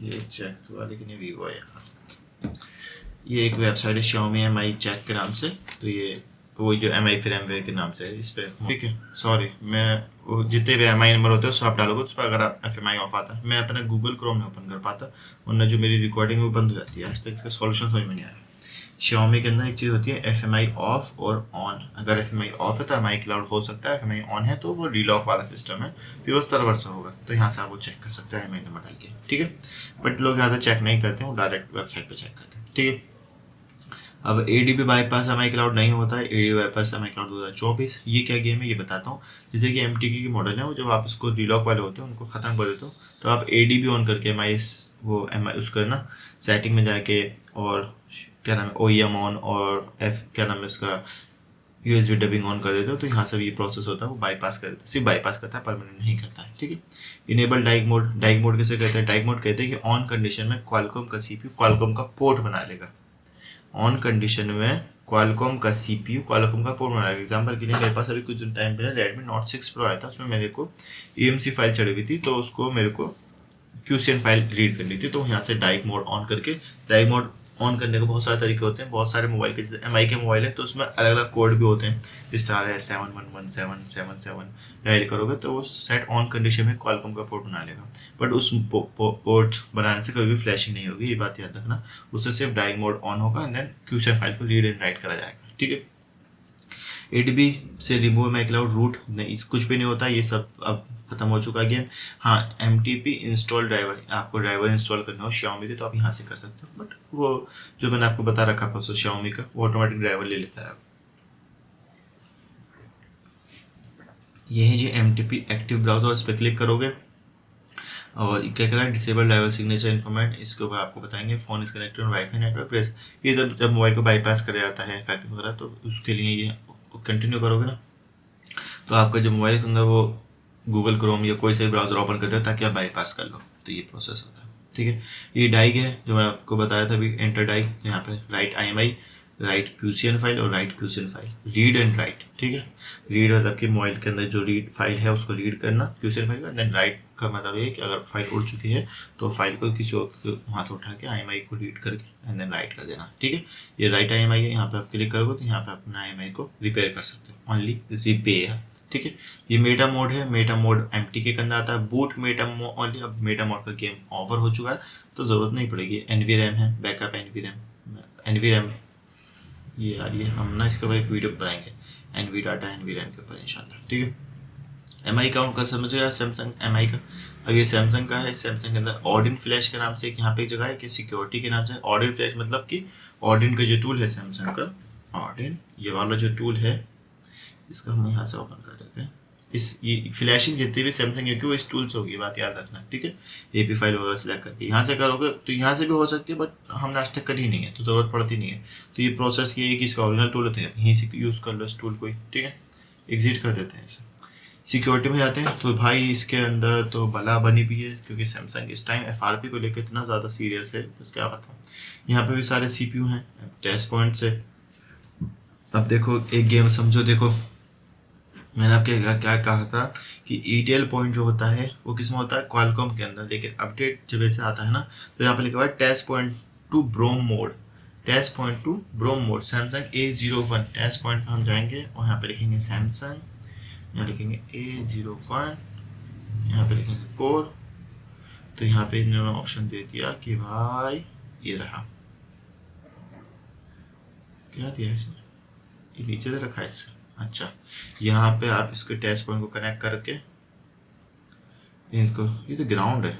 ये चेक हुआ, लेकिन ये वीवो है यार। ये एक वेबसाइट है Xiaomi MI चेक के नाम से, तो ये वो जो MI फ्रेमवेयर के नाम से है इस पर, ठीक है। सॉरी, मैं वो जितने भी MI नंबर होते हैं उस पर आप डालोगे, उस पर अगर आप FMI ऑफ आता है, मैं अपना गूगल क्रोम नहीं ओपन कर पाता, वरना जो मेरी रिकॉर्डिंग वो बंद हो जाती है। आज तक इसका सॉल्यूशन समझ में नहीं आया। Xiaomi के अंदर एक चीज़ होती है FMI ऑफ और ऑन। अगर FMI ऑफ है तो MI क्लाउड हो सकता है, FMI ऑन है तो वो रीलॉक वाला सिस्टम है, फिर वो सर्वर से होगा। तो यहाँ से आप वो चेक कर सकते हैं MI नंबर डाल के, ठीक है। बट लोग यहाँ से चेक नहीं करते हैं, वो डायरेक्ट वेबसाइट पर चेक करते हैं, ठीक है। अब ADB बाईपास MI क्लाउड नहीं होता है, ADB बाईपास MI क्लाउड 2024। ये क्या गेम है ये बताता हूँ। जैसे कि MTK की मॉडल है, वो जब आप उसको रीलॉक वाले होते हैं उनको ख़त्म कर देते हो, तो आप ADB ऑन करके MI उसका ना सेटिंग में जाके, और क्या नाम है OEM ऑन, और क्या नाम है इसका USB डबिंग ऑन कर देते हो, तो यहाँ से ये प्रोसेस होता है, वो बाईपास कर देता है, सिर्फ बाईपास करता है, परमानेंट नहीं करता है, ठीक है। इनेबल डाइग मोड किसे कहते हैं? डाइग मोड कहते हैं कि ऑन कंडीशन में क्वालकॉम का CPU क्वालकॉम का पोर्ट बना लेगा। ऑन कंडीशन में क्वालकॉम का CPU क्वालकॉम का पोर्ट बना लेगा। एग्जाम्पल के लिए मेरे पास अभी कुछ टाइम पहले Redmi Note 6 Pro आया था, उसमें मेरे को EMC फाइल चढ़ी हुई थी, तो उसको मेरे को QCN फाइल रीड करनी थी, तो यहाँ से डाइग मोड ऑन करके, डाइग मोड ऑन करने के बहुत सारे तरीके होते हैं। बहुत सारे मोबाइल के, जैसे MI के मोबाइल है तो उसमें अलग अलग कोड भी होते हैं। स्टार है 7117777 डायल करोगे तो वो सेट ऑन कंडीशन में क्वालकॉम का पोर्ट बना लेगा, बट उस पोर्ट बनाने से कभी भी फ्लैशिंग नहीं होगी, ये बात याद रखना। उससे सिर्फ डाइग मोड ऑन होगा एंड देन QCN फाइल को रीड एंड राइट करा जाएगा, ठीक है। ADB से रिमूव MI क्लाउड रूट नहीं, कुछ भी नहीं होता, ये सब अब खत्म हो चुका है गेम। हाँ, MTP इंस्टॉल ड्राइवर, आपको ड्राइवर इंस्टॉल करना हो Xiaomi के तो आप यहाँ से कर सकते हो, बट वो जो मैंने आपको बता रखा प्रोसेस Xiaomi का, वो ऑटोमेटिक ड्राइवर ले लेता है। ये है जी MTP एक्टिव ब्राउजर, इस पर क्लिक करोगे और क्या कह रहा है, डिसेबल ड्राइवर सिग्नेचर इन्फॉर्मेट, इसके ऊपर आपको बताएंगे phone is connected wifi network press. ये जब मोबाइल को बाईपास कर जाता है FAQ वगैरह, तो उसके लिए ये कंटिन्यू करोगे ना, तो आपका जो मोबाइल के अंदर वो गूगल क्रोम या कोई सा भी ब्राउजर ओपन कर दे ताकि आप बाईपास कर लो, तो ये प्रोसेस होता है, ठीक है। ये डाइग है जो मैं आपको बताया था अभी, एंटर डाइग, यहाँ पे write IMI, write QCN file और write QCN file, read and write, ठीक है। रीड मतलब कि मोबाइल के अंदर जो रीड फाइल है उसको रीड करना QCN फाइल का, देन राइट का मतलब ये कि अगर फाइल उड़ चुकी है तो फाइल को किसी और वहाँ से उठा के IMI को रीड करके एंड देन राइट कर देना, ठीक है। ये राइट IMI है, यहाँ पे आप क्लिक करोगे तो यहाँ पे अपना IMI को रिपेयर कर सकते हो, ओनली रिपेयर, ठीक है। ये मेटा मोड है, मेटा मोड MTK के अंदर आता है, बूट मेटा मोड ओनली। अब मेटा मोड का गेम ओवर हो चुका है तो ज़रूरत नहीं पड़ेगी। NVRAM है, बैकअप NVRAM ये यार, ये हम ना इसके ऊपर एक वीडियो बनाएंगे NV डाटा NVRAM के ऊपर इंशाल्लाह, ठीक है। MI काउंट कर समझिएगा सैमसंग MI का। अब ये सैमसंग का है, सैमसंग के अंदर ऑडिन फ्लैश के नाम से एक यहाँ पे एक जगह है कि सिक्योरिटी के नाम से ऑडिन फ्लैश, मतलब कि ऑडिन का जो टूल है सैमसंग का, ऑडिन ये वाला जो टूल है, इसको हम यहाँ से ओपन कर देते हैं। इस ये फ्लैशिंग जितनी भी सैमसंग की वो इस टूल से होगी, बात याद रखना, ठीक है। एपी फाइल वगैरह सेलेक्ट करके यहाँ से करोगे तो यहाँ से भी हो सकती है, बट हमने आज तक करी नहीं है तो ज़रूरत पड़ती नहीं है। तो ये प्रोसेस ये है कि इसका ओरिजिनल टूल होते हैं, यहीं से यूज़ कर लो इस टूल को ही, ठीक है। एग्जिट कर देते हैं इसे। सिक्योरिटी में जाते हैं तो भाई इसके अंदर तो बला बनी भी है, क्योंकि सैमसंग इस टाइम एफआरपी को लेकर इतना ज़्यादा सीरियस है, तो क्या बताऊँ। यहाँ पे भी सारे सीपीयू हैं टेस्ट पॉइंट से। अब देखो एक गेम समझो, देखो मैंने आपके क्या कहा था कि ईटीएल पॉइंट जो होता है वो किस में होता है, क्वालकॉम के अंदर, लेकिन अपडेट जब ऐसे आता है ना तो यहाँ पे लिखा हुआ है test point to BROM mode, test point to BROM mode Samsung A01 test point पर हम जाएंगे और यहाँ पे लिखेंगे सैमसंग, यहाँ लिखेंगे A01, यहाँ पे लिखेंगे कोर। तो यहाँ पे इन्होंने ऑप्शन दे दिया कि भाई ये रहा, क्या दिया इसने, ये नीचे से रखा है इससे। अच्छा, यहाँ पे आप इसके टेस्ट पॉइंट को कनेक्ट करके इनको, ये तो ग्राउंड है,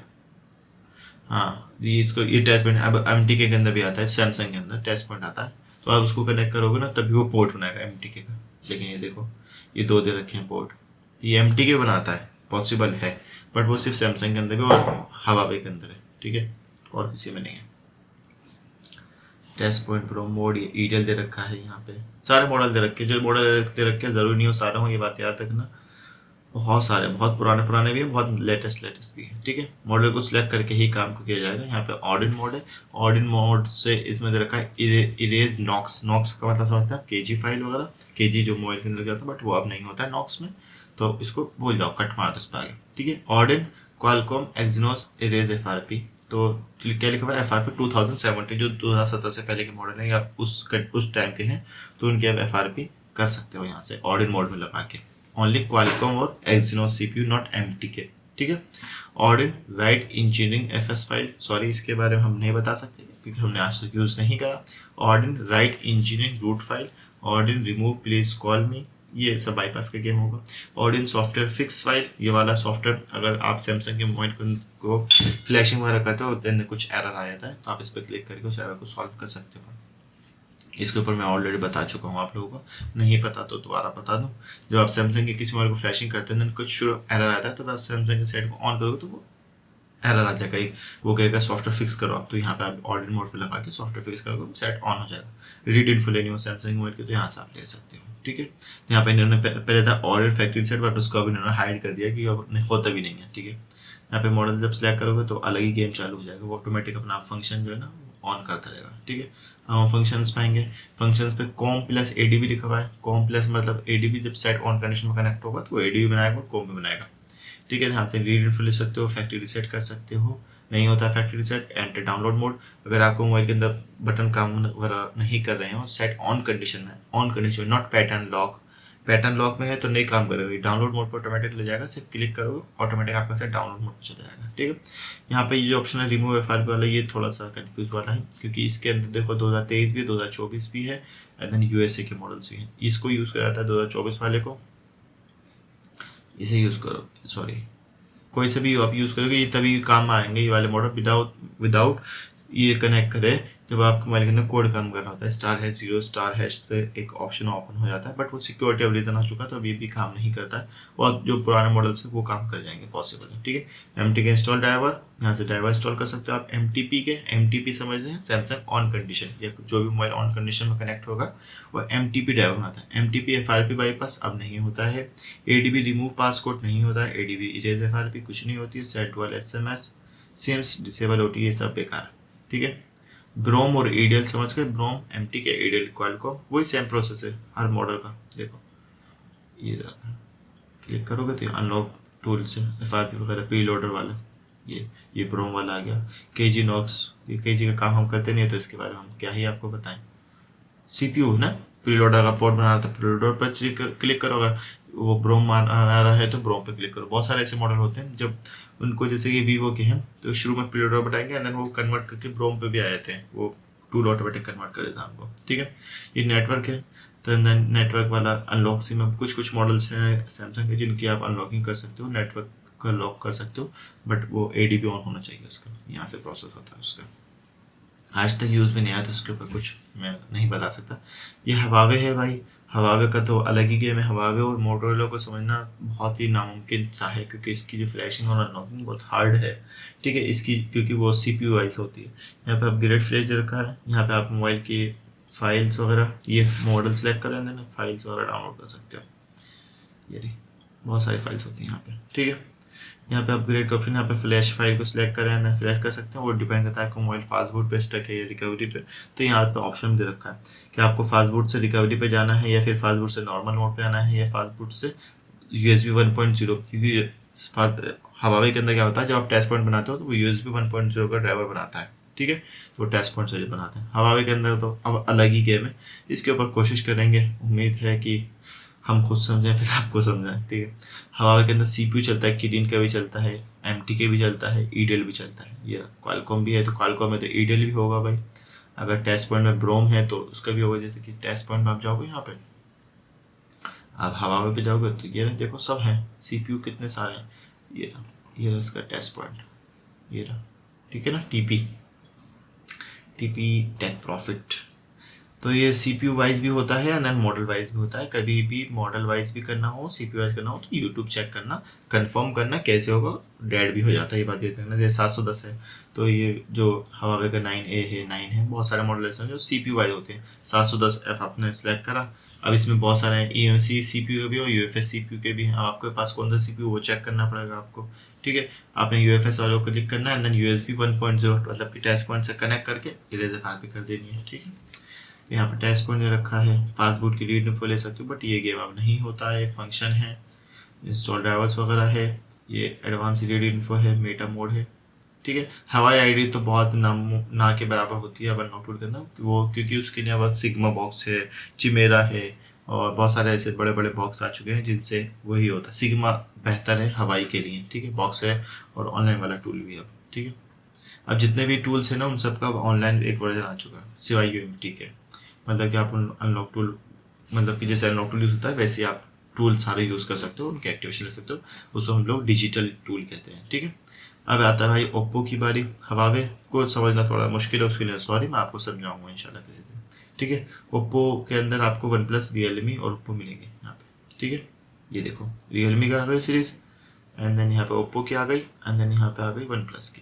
हाँ ये इसको, ये टेस्ट पॉइंट अब MTK के अंदर भी आता है, सैमसंग के अंदर टेस्ट पॉइंट आता है, तो आप उसको कनेक्ट करोगे ना तभी वो पोर्ट बनाएगा MTK का। लेकिन ये देखो ये दो दे रखे हैं पोर्ट, ये MTK बनाता है, पॉसिबल है, बट वो सिर्फ सैमसंग के अंदर भी और हवावे के अंदर है, ठीक है, और किसी में नहीं है। टेस्ट पॉइंट प्रो मोड ये ईटेल दे रखा है, यहाँ पे सारे मॉडल दे रखे हैं, जो मॉडल दे रखे हैं जरूरी नहीं हो सारा हो, ये बात याद रखना। बहुत सारे, बहुत पुराने पुराने भी हैं, बहुत लेटेस्ट भी हैं, ठीक है। मॉडल को सिलेक्ट करके ही काम को किया जाएगा। यहाँ पे ऑर्डिन मोड है, ऑर्डिन मोड से इसमें दे रखा है इरेज नॉक्स, नॉक्स का मतलब समझते हैं केजी फाइल वगैरह, केजी जो मोबाइल के अंदर जाता है, बट वो अब नहीं होता है नॉक्स में, तो इसको भूल जाओ, कट मार दो इस पर आगे, ठीक है। ऑर्डिन क्वालकॉम एक्सिनोस इरेज FRP, तो क्या लिखा हुआ है FRP 2017, जो 2017 से पहले के मॉडल है या उस टाइम के हैं, तो उनकी आप FRP कर सकते हो यहाँ से ऑर्डिन मोड में लगा के। ओनली क्वालकॉम और एक्सिनोस CPU, नॉट MTK, ठीक है। Odin write engineering FS file, sorry इसके बारे में हम नहीं बता सकते क्योंकि हमने आज तक यूज़ नहीं करा। Odin write engineering root file, Odin remove please call me, ये सब बाईपास का गेम होगा। ऑर्डिन सॉफ्टवेयर फिक्स फाइल, ये वाला सॉफ्टवेयर अगर आप सैमसंग के मोबाइल को फ्लैशिंग वगैरह करते हो देन कुछ एरर आ जाता है, तो आप इस पर क्लिक करके उस एरर को सॉल्व कर सकते हो। इसके ऊपर मैं ऑलरेडी बता चुका हूँ आप लोगों को, नहीं पता तो दोबारा बता दूँ। जब आप सैमसंग के किसी मोबाइल को फ्लैशिंग करते हैं कुछ शुरू एरर आता है, तो आप सैमसंग के सेट को ऑन करोगे तो वो एरर आ जाएगा, वो कहेगा सॉफ्टवेयर फिक्स करो आप, तो यहाँ पे आप ऑर्डिन मोड पे लगा के सॉफ्टवेयर फिक्स करोगे, सेट ऑन हो जाएगा। रीड इन्फो लेनी हो सैमसंग मोबाइल की तो यहाँ से आप ले सकते हो, ठीक है। यहाँ पे इन्होंने पहले था ऑर्डर फैक्ट्री सेट, बट उसको अभी इन्होंने हाइड कर दिया कि अब होता भी नहीं है, ठीक है। यहाँ पे मॉडल जब सिलेक्ट करोगे तो अलग ही गेम चालू हो जाएगा, वो ऑटोमेटिक अपना फंक्शन जो है ना ऑन करता रहेगा, ठीक है। हम फंक्शंस पाएंगे, फंक्शंस पे कॉम प्लस ADB लिखा हुआ है, कॉम प्लस मतलब ADB जब सेट ऑन कंडीशन में कनेक्ट होगा तो वो ADB बनाएगा और कॉम भी बनाएगा, ठीक है। यहाँ से रीड इन्फो ले सकते हो, फैक्ट्री रीसेट कर सकते हो, नहीं होता है factory reset, enter download mode, अगर आपको मोबाइल के अंदर बटन काम वगैरह नहीं कर रहे हैं और सेट ऑन कंडीशन है, on condition not pattern lock, pattern lock में है तो नहीं काम करेगा, डाउनलोड मोड पर ऑटोमेटिक ले जाएगा, सिर्फ क्लिक करोगे ऑटोमेटिक आपका सेट डाउनलोड मोड पर चला जाएगा, ठीक है। यहाँ पे ये ऑप्शन है रिमूव FRP वाला, ये थोड़ा सा कंफ्यूज वाला है क्योंकि इसके अंदर देखो 2023 भी 2024 भी है, एंड देन USA के मॉडल्स भी हैं, इसको यूज़ करा जाता है 2024 वाले को, इसे यूज़ करो, सॉरी कोई से भी आप यूज़ करोगे ये तभी काम आएंगे ये वाले मॉडल, विदाउट ये कनेक्ट करें जब आपके मोबाइल के अंदर कोड काम कर रहा होता है, *#0 *# से एक ऑप्शन ओपन हो जाता है, बट वो सिक्योरिटी अब रीजन आ चुका है तो अभी भी काम नहीं करता है, और जो पुराने मॉडल्स है वो काम कर जाएंगे पॉसिबल है, ठीक है। MTK इंस्टॉल ड्राइवर, यहाँ से ड्राइवर इंस्टॉल कर सकते हो आप। MTP समझ रहे हैं, सैमसंग ऑन कंडीशन, या जो भी मोबाइल ऑन कंडीशन में कनेक्ट होगा वो MTP ड्राइवर बनाता है। MTP FRP बाईपास अब नहीं होता है, ADB रिमूव पासकोड नहीं होता है, ADB इरेज FRP कुछ नहीं होती है, सेट वाल SMS सिम्स डिसेबल OT ये सब बेकार है, ठीक है। ब्रोम और EDL समझ के, ब्रोम MTK EDL क्वालकॉम वही सेम प्रोसेस है हर मॉडल का, देखो ये क्लिक करोगे तो अनलॉक टूल से FRP वगैरह प्री लोडर वाला, ये ब्रोम वाला आ गया। KG नॉक्स, ये KG का काम हम करते नहीं है तो इसके बारे में हम क्या ही आपको बताएं। CPU है ना, प्री लोडर का पोर्ट बनाना था, प्री लोडर पर क्लिक करोगे, वो ब्रोम आ रहा है तो ब्रोम पे क्लिक करो। बहुत सारे ऐसे मॉडल होते हैं जब उनको, जैसे कि वीवो के हैं तो शुरू में प्री लोडर बताएंगे एंड देन वो कन्वर्ट करके ब्रोम पे भी आ जाते हैं, वो टूल ऑटोमेटिक कन्वर्ट कर देता है हमको, ठीक है। ये नेटवर्क है तो नेटवर्क वाला अनलॉक सी में कुछ मॉडल्स हैं सैमसंग के जिनकी आप अनलॉकिंग कर सकते हो, नेटवर्क का लॉक कर सकते हो, बट वो ADB ऑन होना चाहिए उसका, यहाँ से प्रोसेस होता है उसका। आज तक यूज़ भी नहीं आया तो उसके ऊपर कुछ मैं नहीं बता सकता। ये हवावे है भाई, हवावे का तो अलग ही गेम है। हवावे और मोटोरोला को समझना बहुत ही नामुमकिन सा है, क्योंकि इसकी जो फ्लैशिंग और अनलॉकिंग बहुत हार्ड है, ठीक है, इसकी, क्योंकि वो CPU वाइज होती है। यहाँ पे अपग्रेड फ्लैश रखा है, यहाँ पे आप मोबाइल की फाइल्स वगैरह, ये मॉडल सेलेक्ट कर लेना, फाइल्स वगैरह डाउनलोड कर सकते हो। ये रही, बहुत सारी फाइल्स होती हैं यहाँ पे, ठीक है। यहाँ पे अपग्रेड का ऑप्शन, यहाँ पे फ्लैश फाइल को सिलेक्ट करें ना फ्लैश कर सकते हैं, वो डिपेंड करता है कि मोबाइल फास्ट बूट पे स्टक है या रिकवरी पे। तो यहाँ पे ऑप्शन दे रखा है कि आपको फास्ट बूट से रिकवरी पे जाना है, या फिर फास्ट बूट से नॉर्मल मोड पे आना है, या फास्ट बूट से USB 1.0। क्योंकि हवावे के अंदर क्या होता है, जब आप टेस्ट पॉइंट बनाते हो तो वो USB 1.0 का ड्राइवर बनाता है, ठीक है, तो टेस्ट पॉइंट से बनाते हैं। हवावे के अंदर तो अब अलग ही गेम है, इसके ऊपर कोशिश करेंगे, उम्मीद है कि हम खुद समझें फिर आपको समझाएं, ठीक है। हवावे के अंदर CPU चलता है, किरिन का भी चलता है, MTK भी चलता है, ईडेल भी चलता है, ये क्वालकॉम भी है, तो क्वालकॉम में तो ईडेल भी होगा भाई। अगर टेस्ट पॉइंट में ब्रोम है तो उसका भी होगा, जैसे कि टेस्ट पॉइंट में आप जाओगे, यहाँ पे आप हवावे पे जाओगे तो ये देखो सब है, CPU कितने सारे हैं, ये रहा इसका टेस्ट पॉइंट, ये रहा, ठीक है ना, TP टेक प्रॉफिट। तो ये CPU वाइज भी होता है एंड देन मॉडल वाइज भी होता है। कभी भी मॉडल वाइज भी करना हो, CPU वाइज करना हो, तो यूट्यूब चेक करना, कंफर्म करना कैसे होगा, डेड भी हो जाता है, ये बात ये देखना। जैसे 710 है, तो ये जो हवावे का 9A है, 9 है, बहुत सारे मॉडल ऐसे हैं जो CPU वाइज होते हैं। 710F आपने सेलेक्ट करा, अब इसमें बहुत सारे EMC CPU के भी और UFS CPU के भी हैं। अब आपके पास कौन सा CPU वो चेक करना पड़ेगा आपको, ठीक है। आपने UFS वालों को क्लिक करना है, एंड देन USB 1.0 मतलब कि टेस्ट पॉइंट से कनेक्ट करके इरेजर फाइल भी कर देनी है, ठीक है। यहाँ पे टेस्ट पॉइंट रखा है, फास्ट बूट की रीड इन्फो ले सकते हो, बट ये गेम अब नहीं होता है, फंक्शन है, इंस्टॉल ड्राइवर्स वगैरह है, ये एडवांस रीड इन्फो है, मेटा मोड है, ठीक है। हवाई आईडी तो बहुत ना के बराबर होती है वन नॉट टू के अंदर, वो क्योंकि उसके लिए बहुत सिग्मा बॉक्स है, चिमेरा है, और बहुत सारे ऐसे बड़े बड़े बॉक्स आ चुके हैं जिनसे वही होता है। सिग्मा बेहतर है हवाई के लिए, ठीक है, बॉक्स है और ऑनलाइन वाला टूल भी है, ठीक है। अब जितने भी टूल्स हैं ना, उन सबका ऑनलाइन एक वर्जन आ चुका है, सिवाय UMT के। मतलब कि आप अनलॉक टूल, मतलब कि जैसे अनलॉक टूल यूज़ होता है वैसे आप टूल सारे यूज़ कर सकते हो, उनके एक्टिवेशन ले सकते हो, उसको हम लोग डिजिटल टूल कहते हैं, ठीक है। अब आता है भाई ओप्पो की बारी। हवावे को समझना थोड़ा मुश्किल है, उसके लिए सॉरी, मैं आपको समझाऊंगा इंशाल्लाह किसी दिन, ठीक है। ओप्पो के अंदर आपको वन प्लस, रियलमी और ओप्पो मिलेंगे यहाँ पे, ठीक है। ये देखो रियलमी का आ गई सीरीज, एंड देन यहाँ पे ओप्पो की आ गई, एंड देन यहाँ पे आ गई वन प्लस की।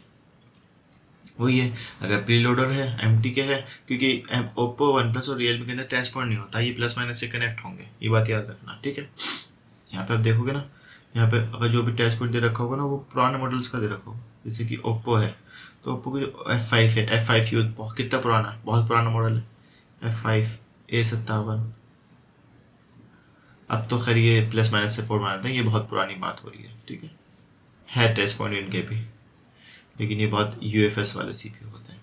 वही है, अगर प्री लोडर है, MTK है, क्योंकि ओप्पो वन प्लस और रियलमी के अंदर टच पॉइंट नहीं होता, ये प्लस माइनस से कनेक्ट होंगे, ये बात याद रखना, ठीक है। यहाँ पे आप देखोगे ना, यहाँ पे अगर जो भी टच पॉइंट दे रखा होगा ना, वो पुराने मॉडल्स का दे रखा होगा। जैसे कि ओप्पो है, तो ओप्पो की जो F5 है, F5 यूज कितना पुराना है, बहुत पुराना मॉडल है, F5 A57। अब तो खैर ये प्लस माइनस से पोर्ट बनाते हैं, ये बहुत पुरानी बात हो रही है, ठीक है टच पॉइंट इनके भी, लेकिन ये बहुत UFS वाले CPU होते हैं,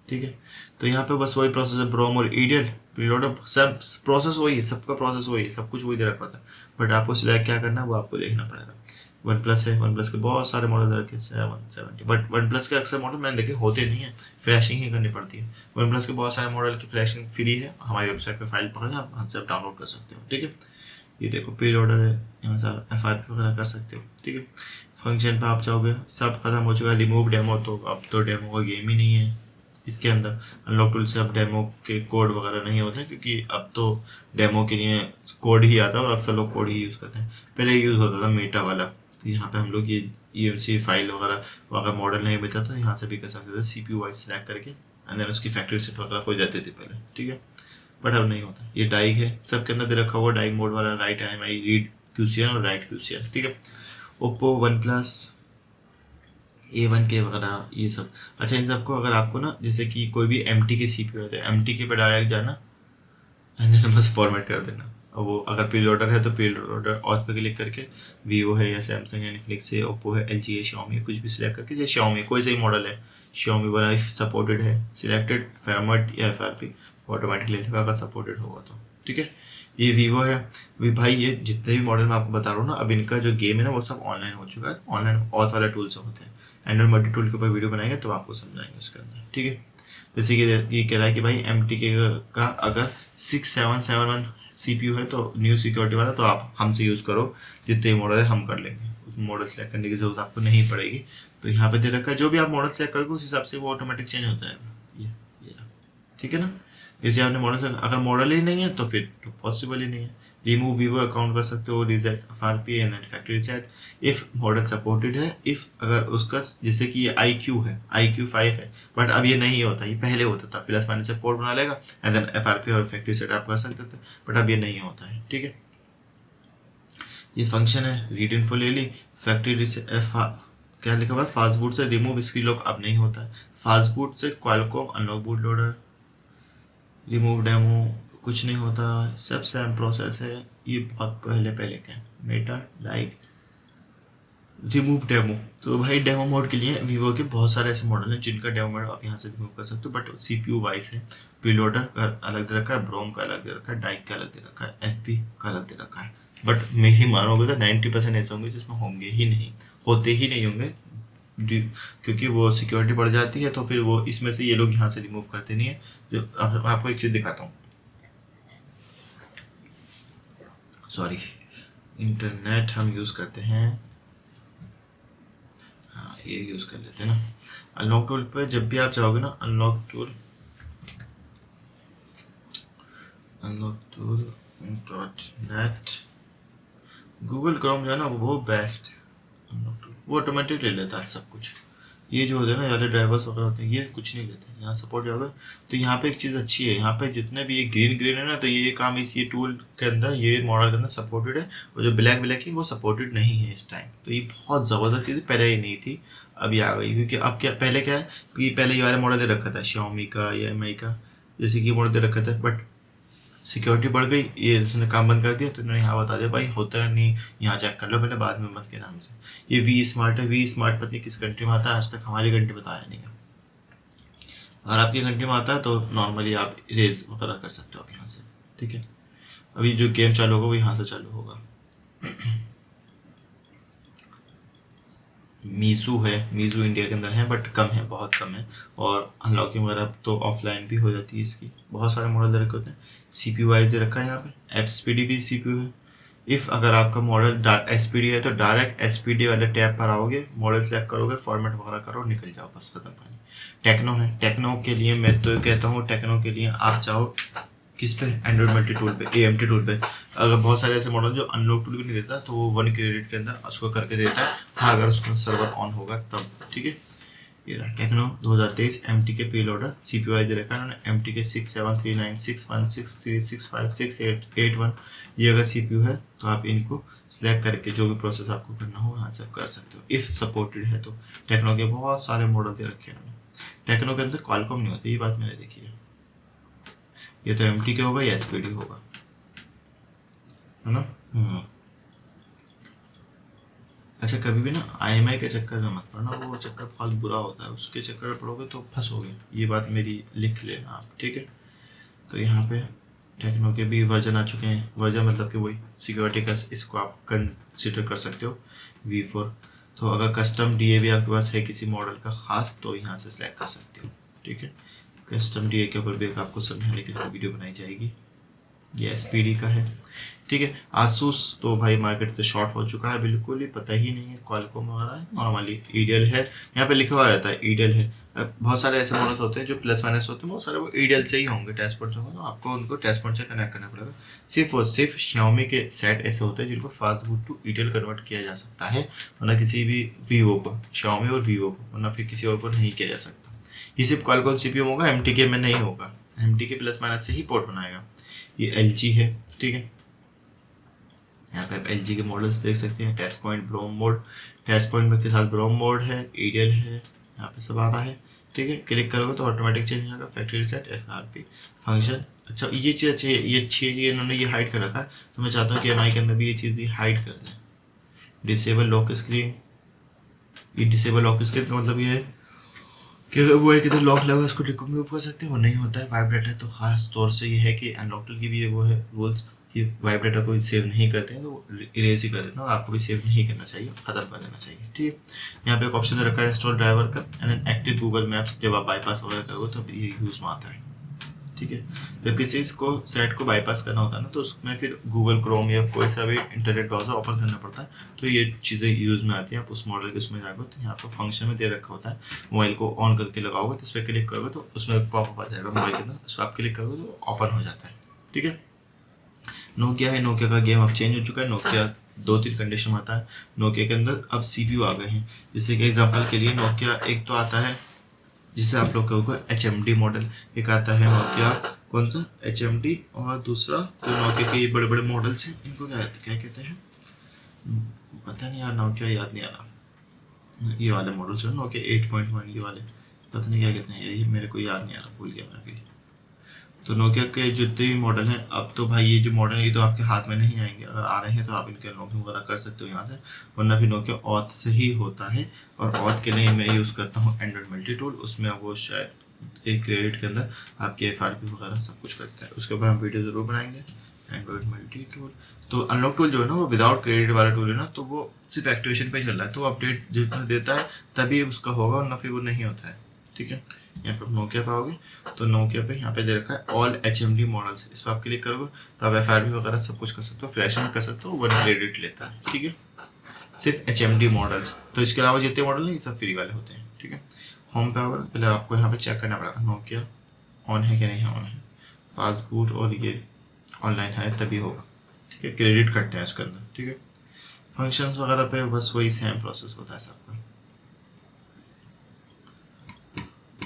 ठीक है। तो यहाँ पे बस वही प्रोसेस है, ब्रोम और ईडियल प्रीलोडर, सब प्रोसेस वही है, सबका प्रोसेस वही है, सब कुछ वही दे रखा था, बट आपको सिलेक्ट क्या करना है वो आपको देखना पड़ेगा। वन प्लस है, वन प्लस के बहुत सारे मॉडल रखे 770, बट वन प्लस के अक्सर मॉडल मैंने देखे होते नहीं है, फ्लैशिंग ही करनी पड़ती है। वन प्लस के बहुत सारे मॉडल की फ्लैशिंग फ्री है, हमारी वेबसाइट पे फाइल पकड़े आप वहाँ से आप डाउनलोड कर सकते हो, ठीक है। ये देखो प्री ऑर्डर है, यहाँ से FRP वगैरह कर सकते हो, ठीक है। फंक्शन पे आप जाओगे, सब खत्म हो चुका है, रिमूव डेमो, तो अब तो डेमो का गेम ही नहीं है इसके अंदर। अनलॉक टूल से अब डेमो के कोड वगैरह नहीं होते, क्योंकि अब तो डेमो के लिए कोड ही आता है और अक्सर लोग कोड ही यूज़ करते हैं। पहले यूज़ होता था मेटा वाला, तो यहाँ पे हम लोग ये EMC फाइल वगैरह, अगर मॉडल नहीं मिलता था यहाँ से भी कर सकते थे, CPU वाइज सेलेक्ट करके, एंड देन उसकी फैक्ट्री सेट वगैरह हो जाती थी पहले, ठीक है, बट अब नहीं होता। ये डाइग है, सबके अंदर दे रखा हुआ डाइग मोड वाला, राइट IMI, रीड QCN और राइट QCN, ठीक है। ओप्पो, वन प्लस, A1K वगैरह ये सब। अच्छा, इन सबको अगर आपको ना, जैसे कि कोई भी MTK CPU होता है, MTK पे डायरेक्ट जाना एंड देन बस फॉर्मेट कर देना। और वो अगर प्री लोडर है तो प्री लोडर ऑथ पे क्लिक करके, वीवो है या सैमसंग है, नेटफ्लिक्स है, ओप्पो है, LG है, Xiaomi है, कुछ भी सिलेक्ट करके, जैसे Xiaomi कोई सा ही मॉडल है, Xiaomi वाला सपोर्टेड है, सिलेक्टेड फॉर्मेट या FRP ऑटोमेटिकली लिखा अगर सपोर्टेड होगा तो, ठीक है। ये वीवो है, भी भाई ये जितने भी मॉडल मैं आपको बता रहा हूँ ना, अब इनका जो गेम है ना वो सब ऑनलाइन हो चुका है, ऑनलाइन ऑथ वाले टूल से होते हैं। एंड्रॉइड मल्टी टूल के ऊपर वीडियो बनाएंगे तो आपको समझाएंगे उसके अंदर, ठीक है। जैसे कि ये कह रहा है कि भाई MTK का अगर 6771 CPU है तो न्यू सिक्योरिटी वाला, तो आप हमसे यूज़ करो, जितने मॉडल है हम कर लेंगे, उस मॉडल सेलेक्ट करने की जरूरत आपको नहीं पड़ेगी। तो यहाँ पे दे रखा है, जो भी आप मॉडल सेलेक्ट करोगे उस हिसाब से वो ऑटोमेटिक चेंज होता है, ये रहा, ठीक है ना। इसे आपने मॉडल से, अगर मॉडल ही नहीं है तो फिर तो पॉसिबल ही नहीं है। रिमूव वीवो अकाउंट कर सकते हो, reset FRP and then factory reset if model supported है। इफ अगर उसका जैसे कि ये IQ है, IQ5 है, बट अब ये नहीं होता, ये पहले होता था, प्लस माइनस से पोर्ट बना लेगा एंड देन FRP और फैक्ट्री रिसेट आप कर सकते थे, बट अब ये नहीं होता है। ठीक है, ये फंक्शन है, रीड इन्फो ले ली, फैक्ट्री रिसेट क्या लिखा हुआ है, फास्ट बूट से रिमूव स्क्रीन लॉक अब नहीं होता है, फास्ट बूट से Qualcomm unlock boot loader, remove demo कुछ नहीं होता, सब सेम प्रोसेस है। ये बहुत पहले पहले का मेटा लाइक रिमूव डेमो। तो भाई डेमो मोड के लिए वीवो के बहुत सारे ऐसे मॉडल हैं जिनका डेमो मोड आप यहाँ से रिमूव कर सकते हो, बट CPU वाइज है। प्रीलोडर का अलग दे रखा है, ब्रोम का अलग दे रखा है, डाइक का अलग दे रखा है, FP का अलग दे रखा है। बट मैं ही मानोगे तो 90% ऐसे होंगे जिसमें होंगे ही नहीं, होते ही नहीं होंगे, क्योंकि वो सिक्योरिटी बढ़ जाती है, तो फिर वो इसमें से ये लोग यहाँ से रिमूव करते नहीं है। जो आपको एक चीज़ दिखाता हूँ, सॉरी, इंटरनेट हम यूज़ करते हैं, हाँ ये यूज़ कर लेते हैं ना। अनलॉक टूल पे जब भी आप जाओगे ना, unlock tool .net, Google Chrome जो है ना वो बेस्ट है, अनलॉक टूल वो ऑटोमेटिक ले लेता है सब कुछ। ये जो होते हैं ना वाले ड्राइवर्स वगैरह होते हैं, ये कुछ नहीं लेते। यहाँ सपोर्ट जाओगे तो यहाँ पे एक चीज़ अच्छी है, यहाँ पे जितने भी ये ग्रीन ग्रीन है ना, तो ये काम इस ये टूल के अंदर, ये मॉडल के अंदर सपोर्टेड है, और जो ब्लैक ब्लैक है वो सपोर्टेड नहीं है इस टाइम। तो ये बहुत ज़बरदस्त चीज़ है, पहले ये नहीं थी, अभी आ गई। क्योंकि अब क्या, पहले क्या है कि पहले ये वाला मॉडल दे रखा था Xiaomi का या MI का, जैसे कि मॉडल दे रखा था, बट सिक्योरिटी बढ़ गई, ये उसने काम बंद कर दिया, तो इन्होंने यहाँ बता दिया भाई होता है नहीं, यहाँ चेक कर लो पहले, बाद में मत के नाम से। ये वी स्मार्ट है, वी स्मार्ट पता नहीं किस कंट्री में आता है, आज तक हमारी कंट्री बताया नहीं है। अगर आपकी कंट्री में आता है तो नॉर्मली आप इरेज वगैरह कर सकते हो आप यहाँ से। ठीक है, अभी जो गेम चालू होगा वो यहाँ से चालू होगा। मीजू है, मीजू इंडिया के अंदर है बट कम है, बहुत कम है, और अनलॉकिंग वगैरह तो ऑफलाइन भी हो जाती है इसकी। बहुत सारे मॉडल दे रखे होते हैं, CPU वाइज दे रखा है यहाँ पे, SPD भी CPU है। इफ़ अगर आपका मॉडल SPD है तो डायरेक्ट SPD वाले टैब पर आओगे, मॉडल सेलेक्ट करोगे, फॉर्मेट वगैरह करो, निकल जाओ, बस खत्म कहानी। टेक्नो है, टेक्नो के लिए मैं तो कहता हूँ, टेक्नो के लिए आप जाओ किस पे, एंड्रॉइड मल्टी टूल पे, AMT टूल पे। अगर बहुत सारे ऐसे मॉडल जो अनलॉक टूल भी नहीं देता, तो वो 1 क्रेडिट के अंदर उसको करके देता है, हाँ अगर उसका सर्वर ऑन होगा तब। ठीक है, ये रहा टेक्नो 2023 MT के प्रीलोडर, CPU वाइज दे रखा है उन्होंने, MT के 6739616363681। ये अगर CPU है तो आप इनको सिलेक्ट करके जो भी प्रोसेस आपको करना हो यहाँ से आप कर सकते हो, इफ़ सपोर्टेड है तो। टेक्नो के बहुत सारे मॉडल दे रखे हैं उन्होंने। टेक्नो के अंदर क्वालकॉम नहीं होती, ये बात मैंने देखी है। ये तो MT के होगा या SPD होगा, है ना। अच्छा, कभी भी ना IMI के चक्कर में मत पड़ना, वो चक्कर बहुत बुरा होता है, उसके चक्कर में पड़ोगे तो फंसोगे, ये बात मेरी लिख लेना आप। ठीक है, तो यहाँ पे टेक्नो के भी वर्जन आ चुके हैं, वर्जन मतलब कि वही सिक्योरिटी का, इसको आप कंसिडर कर सकते हो V4। तो अगर कस्टम DA भी आपके पास है किसी मॉडल का ख़ास, तो यहाँ से सिलेक्ट कर सकते हो। ठीक है, कस्टम DA के ऊपर भी एक आपको समझाने के लिए वीडियो बनाई जाएगी। ये SPD का है। ठीक है, आसूस तो भाई मार्केट से शॉर्ट हो चुका है, बिल्कुल ही पता ही नहीं है, क्वालकॉम वगैरह है, नॉर्मली ईडियल है, यहाँ पे लिखा हुआ रहता है ईडियल है। बहुत सारे ऐसे मॉडल होते हैं जो प्लस माइनस होते हैं, बहुत सारे वो ईडियल से ही होंगे, टेस्ट पॉइंट होंगे, तो आपको उनको टेस्ट पॉइंट से कनेक्ट करना पड़ेगा। सिर्फ और सिर्फ Xiaomi के सेट ऐसे होते हैं जिनको fast boot to EDL convert किया जा सकता है, वरना किसी भी Vivo को, Xiaomi और Vivo को, वरना फिर किसी और को नहीं किया जा सकता। ये सिर्फ क्वालकॉम CPU होगा, MTK में नहीं होगा, MTK प्लस माइनस से ही पोर्ट बनाएगा। ये LG है। ठीक है, यहाँ पे आप LG के मॉडल्स देख सकते हैं, test point, BROM mode, test point के साथ ब्रोम मोड है, ईडियल है, यहाँ पे सब आ रहा है। ठीक है, क्लिक करोगे तो ऑटोमेटिक चेंज हो जाएगा, फैक्ट्री रिसेट, FRP फंक्शन। अच्छा, ये चीज़ अच्छी है, ये अच्छी है, ये इन्होंने ये हाइड कर रखा है, तो मैं चाहता हूँ कि MI के अंदर भी ये चीज़ भी हाइड कर दें। डिसेबल लॉक स्क्रीन, ये डिसेबल लॉक स्क्रीन का मतलब ये है कि अगर मोबाइल के अंदर लॉक लगा उसको रिमूव कर सकते हैं, वो नहीं होता है, वाइब्रेट है। तो खास तौर से ये है कि अनलॉक की भी वो है रूल्स कि वाइब्रेटर को सेव नहीं करते हैं, तो इरेज ही कर देते हैं, आपको भी सेव नहीं करना चाहिए, ख़त्म कर देना चाहिए। ठीक है, यहाँ पे एक ऑप्शन रखा है इंस्टॉल ड्राइवर का, and then active Google Maps, जब आप बाईपास वगैरह करोगे तो ये यूज़ में आता है। ठीक है। जब किसी को सेट को बाईपास करना होता है ना, तो उसमें फिर गूगल क्रोम या कोई सा भी इंटरनेट ब्राउज़र ओपन करना पड़ता है, तो ये चीज़ें यूज़ में आती हैं। आप उस मॉडल के उसमें जाओगे तो यहाँ पर फंक्शन में दे रखा होता है, मोबाइल को ऑन करके लगाओगे तो उस पर क्लिक करोगे तो उसमें पॉपअप आ जाएगा मोबाइल के अंदर, उस पर आप क्लिक करोगे तो ओपन हो जाता है। ठीक है। नोकिया है, नोकिया का गेम अब चेंज हो चुका है। नोकिया 2-3 कंडीशन में आता है। नोकिया के अंदर अब CPU आ गए हैं। जैसे कि एग्जांपल के लिए नोकिया एक तो आता है जिसे आप लोग कहोगे HMD मॉडल, एक आता है नोकिया कौन सा HMD, और दूसरा तो नोकिया के ये बड़े बड़े मॉडल्स हैं, इनको क्या क्या कहते हैं पता नहीं यार, नोकिया याद नहीं आ रहा। ये वाले मॉडल्स हैं नोकिया 8.1, ये वाले पता नहीं क्या कहते हैं, ये मेरे को याद नहीं आ रहा, भूल गया मैं भी। तो नोकिया के जितने भी मॉडल हैं, अब तो भाई ये जो मॉडल है ये तो आपके हाथ में नहीं आएंगे, अगर आ रहे हैं तो आप इनके अनलॉकिंग वगैरह कर सकते हो यहाँ से, वरना फिर नोकिया ऑथ से ही होता है। और ऑथ के लिए मैं यूज़ करता हूँ एंड्रॉइड मल्टी टूल, उसमें वो शायद एक क्रेडिट के अंदर आपके FRP वगैरह सब कुछ करता है, उसके ऊपर हम वीडियो ज़रूर बनाएंगे। एंड्रॉइड मल्टी टूल तो अनलॉक टूल जो है ना वो विदाउट क्रेडिट वाला टूल है ना, तो वो सिर्फ एक्टिवेशन पे चल रहा है, तो अपडेट जितना देता है तभी उसका होगा, वरना फिर वो नहीं होता है। ठीक है। यहाँ पर नोकिया पाओगे तो नोकिया पे यहाँ पे दे रखा है ऑल HMD मॉडल्स, इस पर आप क्लिक करोगे तो आप FRP वगैरह सब कुछ कर सकते हो, फ्लैशिंग कर सकते हो, 1 क्रेडिट लेता है। ठीक है। सिर्फ HMD मॉडल्स, तो इसके अलावा जितने मॉडल नहीं सब फ्री वाले होते हैं। ठीक है। होम पे होगा, पहले आपको यहाँ पे चेक करना पड़ेगा नोकिया ऑन है कि नहीं है, ऑन है, फास्ट बूट और ये ऑनलाइन है तभी होगा। ठीक है। क्रेडिट करते हैं उसके अंदर। ठीक है। फंक्शंस वगैरह पे बस वही सेम प्रोसेस होता है सबका।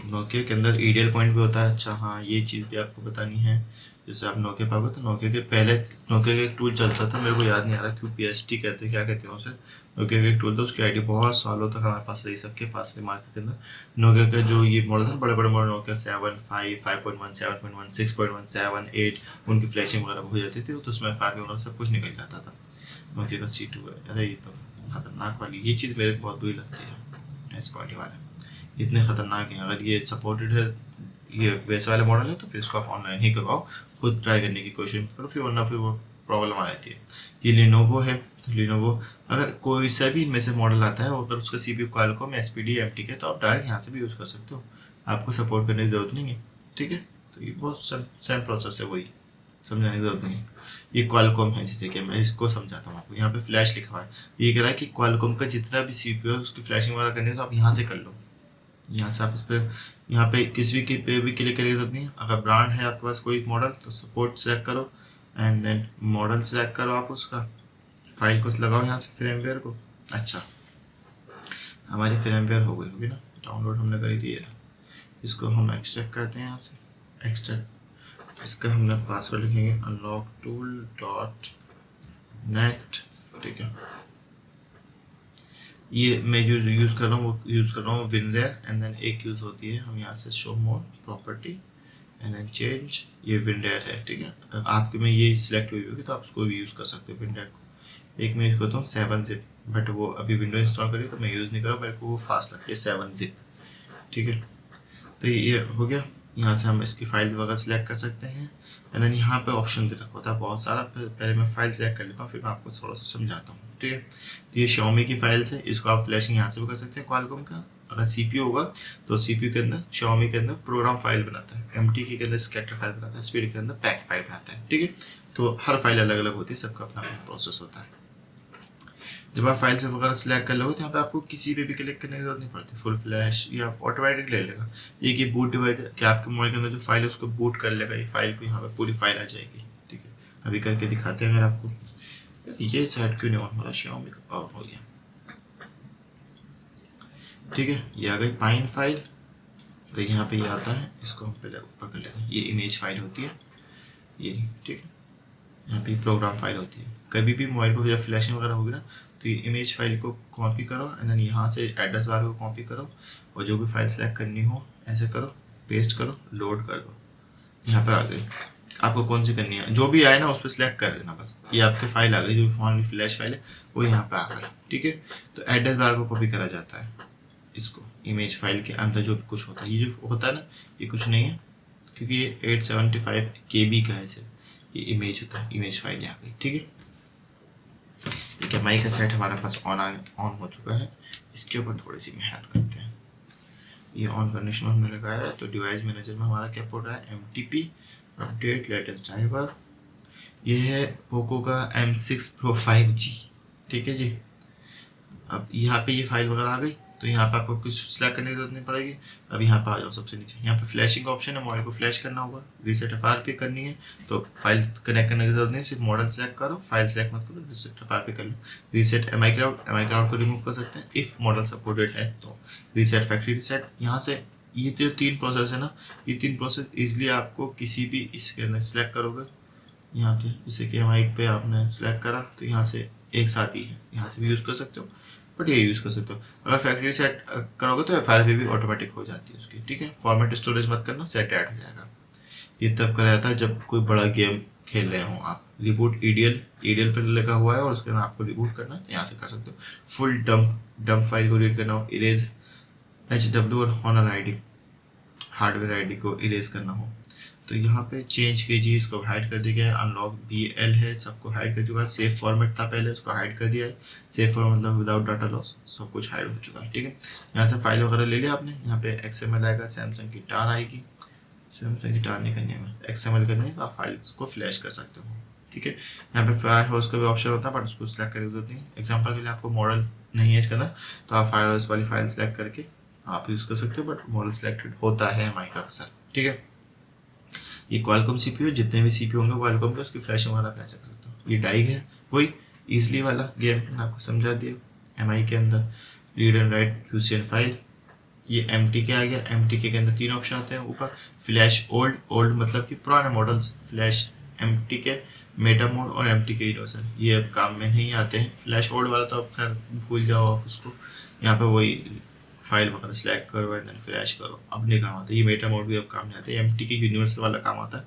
नोकिया के अंदर EDL पॉइंट भी होता है। अच्छा हाँ, ये चीज़ भी आपको बतानी है। जैसे आप नोकिया पाओगे तो नोकिया के पहले नोकिया का एक टूल चलता था, मेरे को याद नहीं आ रहा क्यों, PST कहते हैं क्या कहते हैं उसे। नोकिया का एक टूल था, उसकी आईडी बहुत सालों तक हमारे पास रही, सबके पास रही मार्केट के अंदर। नोकिया का जो ये मॉडल था, बड़े बड़े मॉडल नोकिया 7, 5, 5.1, 7.1, 6.1, 7, 8, उनकी फ्लैशिंग वगैरह हो जाती थी, तो उसमें FRP वगैरह सब कुछ निकल जाता था। नोकिया का C2 है, अरे ये तो खतरनाक वाली ये चीज़ मेरे को बहुत बुरी लगती है। S20 वाले इतने ख़तरनाक हैं, अगर ये सपोर्टेड है, ये वैसे वाले मॉडल है तो फिर इसको आप ऑनलाइन ही करवाओ, खुद ट्राई करने की कोशिश करो, फिर वरना फिर वो प्रॉब्लम आ जाती है। ये लिनोवो है, तो लिनोवो अगर कोई सा भी इनमें से मॉडल आता है, अगर उसका CPU क्वालकॉम SPD MT है तो आप डायरेक्ट यहाँ से भी यूज़ कर सकते हो, आपको सपोर्ट करने की ज़रूरत नहीं है। ठीक है। तो ये बहुत सेम प्रोसेस है, वही समझाने की जरूरत नहीं है। ये क्वालकॉम है, जैसे कि मैं इसको समझाता हूँ आपको। यहाँ पे फ्लैश लिखा हुआ है, ये कह रहा है कि क्वालकॉम का जितना भी CPU है उसकी फ्लैशिंग वगैरह करनी है तो आप यहाँ से कर लो। यहाँ से आप इस पर यहाँ पे किसी भी पे भी क्लिक करने की जरूरत नहीं है। अगर ब्रांड है आपके पास कोई मॉडल तो सपोर्ट सेलेक्ट करो, एंड देन मॉडल सेलेक्ट करो, आप उसका फाइल को लगाओ यहाँ से फ्रेमवेयर को। अच्छा, हमारी फ्रेमवेयर हो गई होगी ना, डाउनलोड हमने करी थी, ये इसको हम एक्सट्रैक्ट करते हैं यहाँ से। एक्सट्रैक्ट, इसका हमने पासवर्ड लिखेंगे unlocktool.net। ठीक है। ये मैं जो यूज़ कर रहा हूँ वो यूज़ कर रहा हूँ विनरेयर, एंड देन एक यूज़ होती है, हम यहाँ से show more property and then change, ये विनरेयर है। ठीक है। अगर आपके में ये सिलेक्ट हुई होगी तो आप उसको भी यूज़ कर सकते हो विनरेयर को। एक मैं यूज़ करता हूँ 7-zip, बट वो अभी विंडो इंस्टॉल करी तो मैं यूज़ नहीं कर रहा, मेरे को वो फास्ट लगती है 7-zip। ठीक है। तो ये हो गया। यहाँ से हम इसकी फाइल वगैरह सिलेक्ट कर सकते हैं, एंड देन यहाँ पे ऑप्शन दे रखा होता है बहुत सारा। पहले मैं फाइल सेलेक्ट कर लेता हूँ, फिर मैं आपको थोड़ा सा समझाता हूँ। ठीक है। तो ये Xiaomi की फाइल्स है, इसको आप फ्लैशिंग यहाँ से भी कर सकते हैं क्वालकॉम का। अगर CPU होगा तो CPU के अंदर Xiaomi के अंदर प्रोग्राम फाइल बनाता है, MT के अंदर स्कैटर फाइल बनाता है, स्पीड के अंदर पैक फाइल बनाता है। ठीक है। तो हर फाइल अलग अलग होती है, सबका अपना अपना प्रोसेस होता है। जब आप फाइल से वगैरह सिलेक्ट कर लोगे तो यहाँ पे आपको किसी पे भी क्लिक करने की जरूरत नहीं पड़ती, फुल फ्लैश या ऑटोमेटिक ले लेगा। ये बूट डिवाइस है कि आपके मोबाइल के अंदर जो फाइल है उसको बूट कर लेगा, ये फाइल को यहाँ पे पूरी फाइल आ जाएगी। ठीक है। अभी करके दिखाते हैं अगर आपको। ये साइड क्यों नहीं ऑन हो रहा, Xiaomi का ऑफ हो गया। ठीक है। ये आ गई पाइन फाइल, तो यहाँ पे ये आता है, इसको हम पहले ऊपर कर लेते हैं। ये इमेज फाइल होती है ये। ठीक है। यहाँ पे प्रोग्राम फाइल होती है। कभी भी मोबाइल पर जब फ्लैशिंग वगैरह होगी ना तो ये इमेज फाइल को कॉपी करो, एंड देन यहाँ से एड्रेस बार को कॉपी करो, और जो भी फाइल सेलेक्ट करनी हो ऐसे करो, पेस्ट करो, लोड कर दो। यहाँ पे आ गई। आपको कौन सी करनी है, जो भी आए ना उस पर सिलेक्ट कर देना बस, ये आपकी फाइल आ गई, जो फोन फ्लैश फाइल है वो यहाँ पे आ गई। ठीक है। तो एड्रेस बार को कॉपी करा जाता है, इसको इमेज फाइल के अंदर जो कुछ होता है, ये जो होता है ना ये कुछ नहीं है, क्योंकि ये 875 KB का है सिर्फ, ये इमेज होता है, इमेज फाइल यहाँ पे। ठीक है। ठीक है। माइक का सेट हमारे पास ऑन हो चुका है, इसके ऊपर थोड़ी सी मेहनत करते हैं। ये ऑन कंडीशन में हमने लगाया है। तो डिवाइस मैनेजर में हमारा क्या पड़ रहा है, MTP अपडेट लेटेस्ट ड्राइवर। ये है पोको का M6 Pro 5G, ठीक है जी। अब यहाँ पे ये फाइल वगैरह आ गई, तो यहाँ पे आपको कुछ सिलेक्ट करने की जरूरत नहीं पड़ेगी। अब यहाँ पे आ जाओ सबसे नीचे, यहाँ पे फ्लैशिंग का ऑप्शन है, मोबाइल को फ्लैश करना होगा, रीसेट FRP करनी है, तो फाइल कनेक्ट करने की जरूरत नहीं, सिर्फ मॉडल सेलेक्ट करो, फाइल सेलेक्ट मत करो, रीसेट FRP कर लो। रीसेट MI क्लाउड को रिमूव कर सकते हैं इफ मॉडल सपोर्टेड है तो। रीसेट फैक्ट्री रीसेट, यहाँ से ये जो 3 प्रोसेस है ना, ये 3 प्रोसेस इजिली आपको किसी भी इसके अंदर सेलेक्ट करोगे, यहाँ पे जैसे कि MI पे आपने सेलेक्ट करा तो यहाँ से एक साथ ही है, यहाँ से भी यूज़ कर सकते हो, बट ये यूज़ कर सकते हो। अगर फैक्ट्री सेट करोगे तो FRP भी ऑटोमेटिक हो जाती है उसकी, ठीक है। फॉर्मेट स्टोरेज मत करना, सेट ऐड हो जाएगा। ये तब कराया जाता है जब कोई बड़ा गेम खेल रहे हो आप। रिबूट EDL पर लगा हुआ है और उसके बाद आपको रिबूट करना है तो यहाँ से कर सकते हो। फुल डंप फाइल को रीड करना हो, इरेज HW और ऑनर ID हार्डवेयर ID को इरेज करना हो तो यहाँ पे चेंज कीजिए, इसको हाइड कर दिया गया है। अनलॉक BL है, सबको हाइड कर चुका है। सेव फॉर्मेट था पहले, उसको हाइड कर दिया है। सेव फॉर्मेट मतलब विदाउट डाटा लॉस, सब कुछ हाइड हो चुका है, ठीक है। यहाँ से फाइल वगैरह ले लिया आपने, यहाँ पे XML आएगा, सैमसंग की टार आएगी। सैमसंग की टार नहीं करनी है, XML करनी है तो आप फाइल्स को फ्लैश कर सकते हो, ठीक है। यहाँ पे फायर हाउस का भी ऑप्शन होता है बट उसको सिलेक्ट करने की जरूरत नहीं। एग्जाम्पल के लिए आपको मॉडल नहीं है इसका ना, तो आप फायर हाउस वाली फाइल सेलेक्ट करके आप यूज़ कर सकते हो, बट मॉडल सिलेक्टेड होता है MI का अक्सर, ठीक है। ये क्वालकॉम CPU, जितने भी CPU होंगे क्वालकॉम के, उसकी फ्लैशिंग वाला कह सकते हो। ये डाइग है, वही ईजिली वाला गेम मैंने आपको समझा दिया। MI के अंदर read and right QCL file. ये MTK आ गया। MTK के अंदर 3 ऑप्शन होते हैं ऊपर, फ्लैश ओल्ड मतलब कि पुराने models, flash MTK, Meta mode और MTK यूनिवर्सल। ये अब काम में नहीं आते हैं। फ्लैश ओल्ड वाला तो अब खैर भूल जाओ आप उसको, यहाँ पे वही फाइल वगैरह सेलेक्ट करो एंड देन फ्लैश करो, अब नहीं काम आता। ये मेटा मोड भी अब काम नहीं आता है। MTK यूनिवर्सल वाला काम आता है।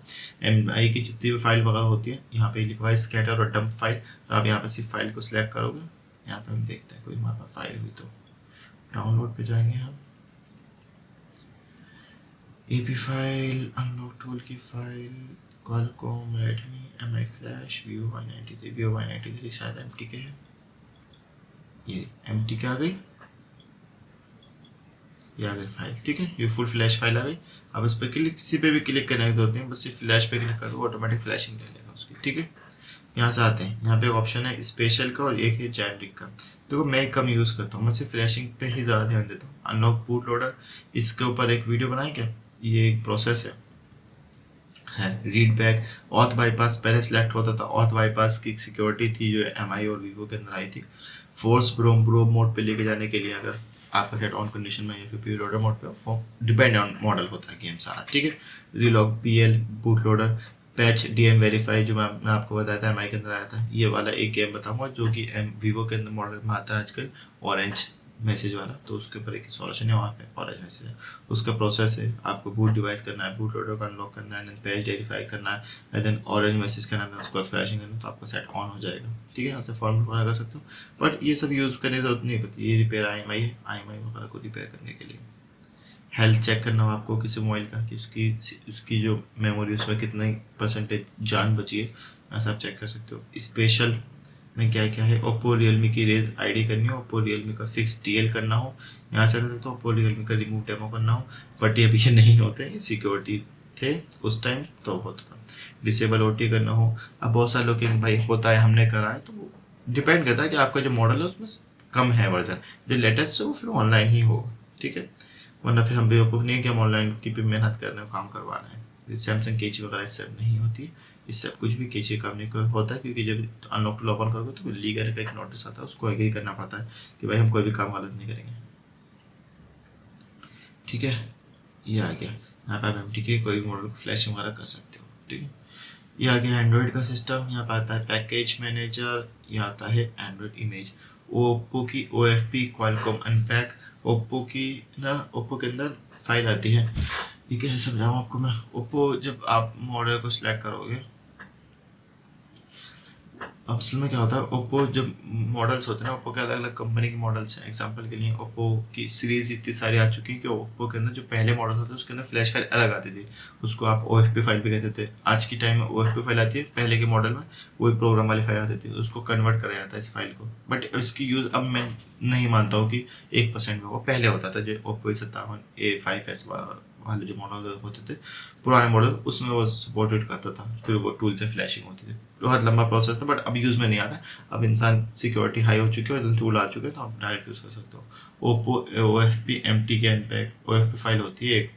MI की जितनी भी फाइल वगैरह होती है, यहाँ पे लिखा है स्कैटर और डंप फाइल, तो आप यहाँ पे सिर्फ फाइल को सिलेक्ट करोगे। यहाँ पे हम देखते हैं कोई हमारे पास फाइल हुई तो डाउनलोड पे जाएंगे हम। AP फाइल, अनलॉक टूल की file, Qualcomm, Redmi, MI flash, Vivo Y93 शायद MTK है। ये MTK आ गई, ये आ गई फाइल, ठीक है। ये फुल फ्लैश फाइल आ गई। अब इस पर क्लिक, किसी पे भी क्लिक करने की जरूरत नहीं, बस सिर्फ फ्लैश पे क्लिक करो, ऑटोमेटिक फ्लैशिंग ले लेगा उसकी, ठीक है। यहाँ से आते हैं, यहाँ पे एक ऑप्शन है स्पेशल का और एक है जेनरिक का। देखो मैं कम यूज़ करता हूँ, मैं सिर्फ फ्लैशिंग पे ही ज़्यादा ध्यान देता हूँ। अनलॉक बूट लोडर, इसके ऊपर एक वीडियो बनाए क्या, ये एक प्रोसेस है। रीड बैक, ऑथ बाईपास पहले सिलेक्ट होता था। ऑथ बाईपास की सिक्योरिटी थी जो MI और Vivo के अंदर आई थी। फोर्स ब्रो मोड पे लेके जाने के लिए अगर आपका सेट ऑन कंडीशन में या फिर प्री लोडर मोड पे, डिपेंड ऑन मॉडल होता है गेम सारा, ठीक है। Relog PL boot loader, patch DM verify जो मैं आपको बताया था MI के अंदर आया था। ये वाला एक गेम बताऊंगा जो कि Vivo के अंदर मॉडल में आता है आजकल, ऑरेंज मैसेज वाला, तो उसके ऊपर एक सॉल्यूशन है वहाँ पे, ऑरेंज मैसेज है। उसका प्रोसेस है, आपको बूट डिवाइस करना है, बूट लोडर को अनलॉक करना है, देन पेज वेरीफाई करना है, एंड देन ऑरेंज मैसेज करना है, उसके बाद फ्लैशिंग करना है, तो आपका सेट ऑन हो जाएगा, ठीक है। यहाँ से फॉर्मेट वगैरह कर सकते हो, बट ये सब यूज़ करने की जरूरत नहीं पड़ती। ये रिपेयर IMI है, IMI वगैरह को रिपेयर करने के लिए। हेल्थ चेक करना हो आपको किसी मोबाइल का कि उसकी जो मेमोरी उसमें कितनी परसेंटेज जान बची है, ऐसा आप चेक कर सकते हो। स्पेशल में क्या क्या है, ओप्पो रियलमी की रेज ID करनी हो, ओप्पो रियलमी का फिक्स TL करना हो, यहाँ से कर सकते हो। ओप्पो रियलमी का रिमूव डेमो करना हो, बट ये अभी ये नहीं होते, सिक्योरिटी थे उस टाइम तो होता था। डिसेबल OT करना हो, अब बहुत सारे लोग भाई होता है हमने करा है, तो वो डिपेंड करता है कि आपका जो मॉडल है उसमें कम है वर्जन, जो लेटेस्ट है वो फिर ऑनलाइन ही होगा, ठीक है। वरना फिर हम बेवकूफ़ नहीं है कि हम ऑनलाइन की भी मेहनत कर रहे हैं, काम करवाना है। सैमसंग केची वगैरह इससे नहीं होती, इससे कुछ भी केची काम नहीं होता है, क्योंकि जब अनलॉक टूल ओपन करोगे तो लीगल का एक नोटिस आता है, उसको एग्री करना पड़ता है कि भाई हम कोई भी काम गलत नहीं करेंगे, ठीक है। ये आ गया, यहाँ पर आप MTK कोई भी मॉडल को फ्लैश वगैरह कर सकते हो, ठीक है। ये आ गया एंड्रॉयड का सिस्टम। यहाँ पर आता है पैकेज मैनेजर, ये आता है एंड्रॉयड इमेज, ओप्पो की OFP क्वालकॉम अनपैक। ओप्पो की ना, ओप्पो के अंदर फाइल आती है, ये कैसे समझाऊँ आपको मैं। ओप्पो जब आप मॉडल को सिलेक्ट करोगे, अब असल में क्या होता है, ओप्पो जब मॉडल्स होते हैं ना, ओप्पो के अलग अलग कंपनी के मॉडल्स हैं। एग्जांपल के लिए ओप्पो की सीरीज इतनी सारी आ चुकी है कि ओप्पो के अंदर जो पहले मॉडल होते थे उसके अंदर फ्लैश फाइल अलग आती थी, उसको आप ओ फाइल भी कहते थे। आज की टाइम में ओ फाइल आती है, पहले के मॉडल में वही प्रोग्राम वाली फाइल आती थी, उसको कन्वर्ट कराया जाता है इस फाइल को। बट इसकी यूज़ अब मैं नहीं मानता हूँ कि 1% में, वो पहले होता था जो ओप्पो A57S वाले जो मॉडल होते थे पुराने मॉडल, उसमें वो सपोर्टेड करता था, फिर वो टूल से फ्लैशिंग होती थी। बहुत लंबा प्रोसेस था, बट अब यूज़ में नहीं आता। अब इंसान सिक्योरिटी हाई हो चुकी है और टूल आ चुके हैं, तो आप डायरेक्ट यूज़ कर सकते हो। ओप्पो OFP MT के अनपैक OFP फाइल होती है एक,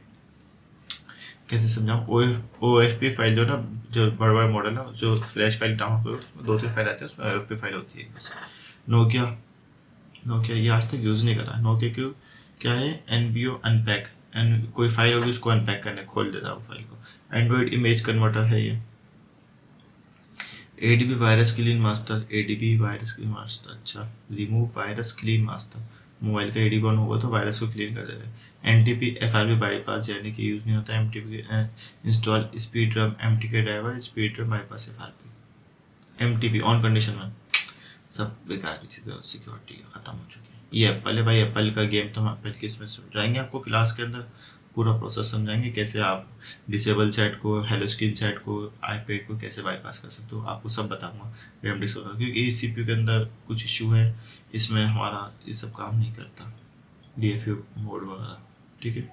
कैसे समझाऊँ, OFP फाइल जो ना, जो बड़े बड़े मॉडल है, जो फ्लैश फाइल डाउनलोड करो उसमें 2-3 फाइल आते हैं, उसमें OFP फाइल होती है बस। नोकिया नोकिया ये आज तक यूज़ नहीं करा। नोकिया क्यों, क्या है, NBO अनपैक, एंड कोई फाइल होगी उसको अनपैक करने खोल देता है वो फाइल को। एंड्रॉइड इमेज कन्वर्टर है ये। ADB virus clean master, ADB virus clean master, अच्छा, remove virus clean master, mobile का ADB ऑन होगा तो वायरस को क्लीन कर देगा। NTP FRP बाईपास, यानी कि यूज़ नहीं होता MTP install speed rum MTK driver speed rum bypass FRP MTP on condition में। सब बेकार की चीज़ें, सिक्योरिटी ख़त्म हो चुकी है। ये एप्पल है भाई, एप्पल का गेम तो हम एप्पल की इसमें समझाएंगे आपको क्लास के अंदर, पूरा प्रोसेस समझाएंगे कैसे आप डिसेबल सेट को, हेलो स्क्रीन सेट को, आईपैड को कैसे बाईपास कर सकते हो, आपको सब बताऊंगा रैम डिस्क, क्योंकि इस CPU के अंदर कुछ इशू है, इसमें हमारा ये सब काम नहीं करता, DFU मोड वगैरह, ठीक है।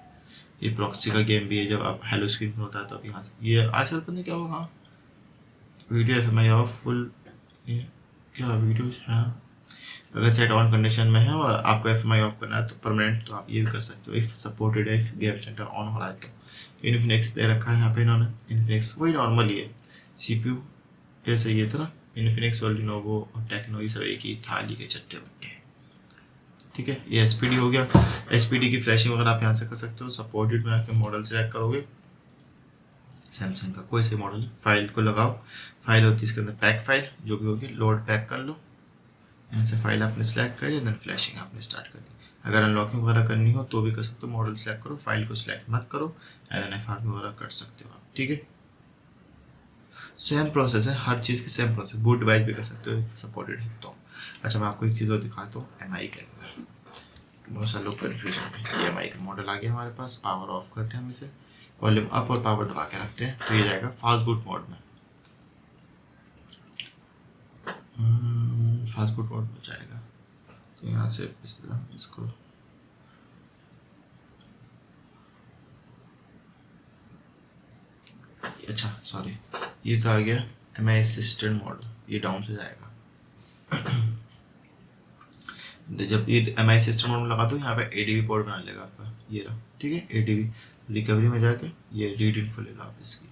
ये प्रॉक्सी का गेम भी है, जब आप हेलो स्क्रीन पर होता है तब यहाँ से ये आजकल पता नहीं क्या होगा, वीडियो FMI ऑफ फुल, ये क्या वीडियो है, अगर सेट ऑन कंडीशन में है और आपको FMI ऑफ करना है तो परमानेंट, तो आप ये भी कर सकते हो, इफ सपोर्टेड है, इफ गेम सेंटर ऑन हो रहा है तो। इन्फिनिक्स दे रखा है यहाँ पे इन्होंने, इन्फिनिक्स वही नॉर्मल ही है, CPU जैसे ये था ना, इन्फिनिक्स और लिनोवो और टेक्नो, ये सब एक ही थाली के चट्टे बट्टे हैं, ठीक है। ये SPD हो गया। SPD की फ्लैशिंग वगैरह आप यहाँ से कर सकते हो। सपोर्टेड में आके मॉडल सेलेक्ट करोगे, सैमसंग का कोई सी मॉडल, फाइल को लगाओ, फाइल होती है इसके अंदर पैक फाइल, जो भी होगी लोड पैक कर लो, यहाँ से फाइल आपने सेलेक्ट करी, देन फ्लैशिंग आपने स्टार्ट कर दी। अगर अनलॉकिंग वगैरह करनी हो तो भी कर सकते हो, मॉडल सेलेक्ट करो, फाइल को सिलेक्ट मत करो, एंड देन FRP वगैरह कर सकते हो आप, ठीक है। सेम प्रोसेस है, हर चीज़ की सेम प्रोसेस, बूट डिवाइस भी कर सकते हो सपोर्टेड है तो। अच्छा, मैं आपको एक चीज़ और दिखाता हूँ MI के अंदर, बहुत सारे लोग कन्फ्यूज होंगे। ये MI का मॉडल आ गया हमारे पास, पावर ऑफ करते हैं हम इसे, वॉल्यूम अप और पावर दबा के रखते हैं, तो ये जाएगा फास्ट बूट मोड में, फास्ट बूट मोड में जाएगा। तो यहाँ से इसको अच्छा सॉरी, ये तो आ गया MI असिस्टेंट मॉडल, ये डाउन से जाएगा। जब ये MI असिस्टेंट मॉडल लगा दो, यहाँ पे ADB पोर्ट बना लेगा आपका, ये रहा, ठीक है। ADB रिकवरी में जाके ये रीड इन्फो ले लो आप इसकी,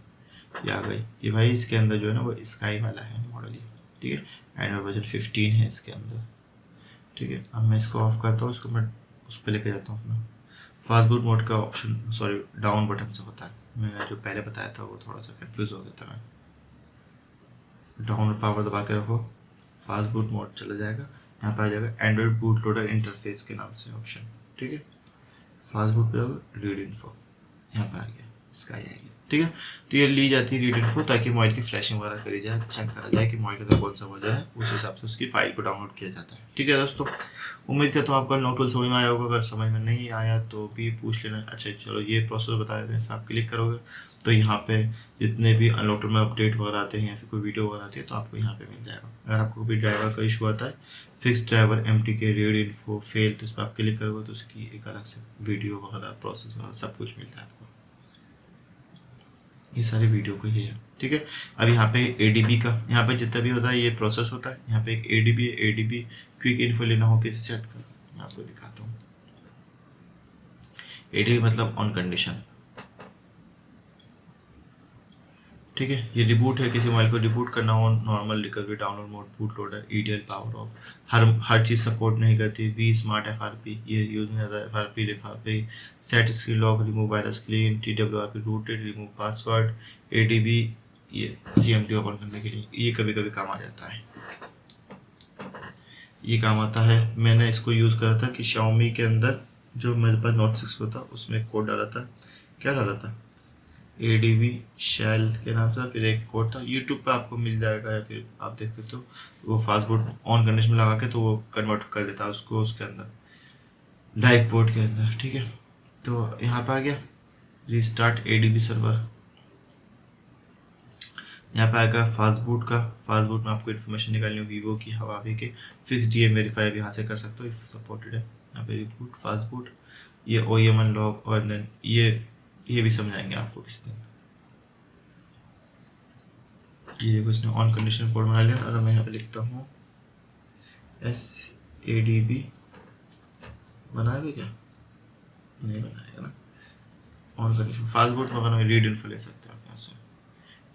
ये आ गई। ये भाई इसके अंदर जो है ना वो स्काई वाला है मॉडल, ये ठीक है, एंड्रॉइड वर्जन 15 है इसके अंदर, ठीक है। अब मैं इसको ऑफ करता हूँ, इसको मैं उस पर लेके जाता हूँ अपना। फास्ट बूट मोड का ऑप्शन, सॉरी, डाउन बटन से होता है, मैंने जो पहले बताया था वो थोड़ा सा कंफ्यूज हो गया था मैं। डाउन पावर दबा के रखो, फास्ट बूट मोड चला जाएगा, यहाँ पर आ जाएगा एंड्रॉइड बूट लोडर इंटरफेस के नाम से ऑप्शन, ठीक है। फास्ट बूट पे जाओगे, रीड इन्फो, यहाँ पे आ गया, इसका आ गया, ठीक है। तो ये ली जाती है रीड इन्फो, ताकि मोबाइल की फ्लैशिंग वगैरह करी जाए, चेक करा जाए कि मोबाइल के अंदर कौन सा वर्जन है, उस हिसाब से उसकी फाइल को डाउनलोड किया जाता है, ठीक है दोस्तों। उम्मीद करता हूँ आपका नो टूल समझ में आया होगा, अगर समझ में नहीं आया तो भी पूछ लेना। अच्छा चलो, ये प्रोसेस बता देते हैं, आप क्लिक करोगे तो यहाँ पे जितने भी अनलॉक में अपडेट वगैरह आते हैं या फिर कोई वीडियो वगैरह आती है तो आपको यहाँ पे मिल जाएगा। अगर आपको भी ड्राइवर का इशू आता है, fix driver MTK read info fail, तो इस पर आप क्लिक करोगे तो उसकी एक अलग से वीडियो वगैरह प्रोसेस वगैरह सब कुछ मिलता है आपको, ये सारे वीडियो को ये है, ठीक है। अब यहाँ पे ADB का, यहाँ पे जितना भी होता है ये प्रोसेस होता है, यहाँ पे एक ADB है, ADB क्विक इन्फो लेना हो कैसे सेट कर, मैं आपको दिखाता हूँ। ADB मतलब ऑन कंडीशन, ठीक है। ये रिबूट है, किसी मोबाइल को रिबूट करना हो, normal recovery, download mode, boot loader, EDL, power of, her cheese support नहीं करती। वी स्मार्ट FRP ये यूज नहीं होता, FRP set screen lock, remove virus clean, TWRP rooted, remove password, ADB ये CMD ओपन करने के लिए, ये कभी कभी काम आ जाता है, ये काम आता है। मैंने इसको यूज़ करा था कि Xiaomi के अंदर जो मेरे पास Note 6 को था उसमें कोड डाला था, क्या डाला था, ADB शेल के नाम से, फिर एक कोड था, यूट्यूब पे आपको मिल जाएगा या फिर आप देख सकते हो। वो फास्टबूट ऑन कंडीशन में लगा के तो वो कन्वर्ट कर देता है उसको उसके अंदर, डाइक पोर्ट के अंदर। ठीक है, तो यहाँ पे आ गया रिस्टार्ट ADB सर्वर। यहाँ पे आएगा फास्टबूट का। फास्टबूट में आपको इन्फॉर्मेशन निकालनी होगी वीवो की, हवावे के। फिक्स DM वेरीफाई भी यहाँ से कर सकते हो इफ सपोर्टेड है। यहाँ पे रिबूट फास्टबूट, ये OEM अनलॉक, और देन ये भी समझाएंगे आपको किसी दिन। ये देखो इसने ऑन कंडीशन कोड बना लिया, और मैं यहाँ पे लिखता हूँ SADB। बनाएगा क्या? नहीं बनाएगा ना। ऑन कंडीशन फास्टबूट में अगर रीड इन्फो ले सकते हैं आप यहाँ से।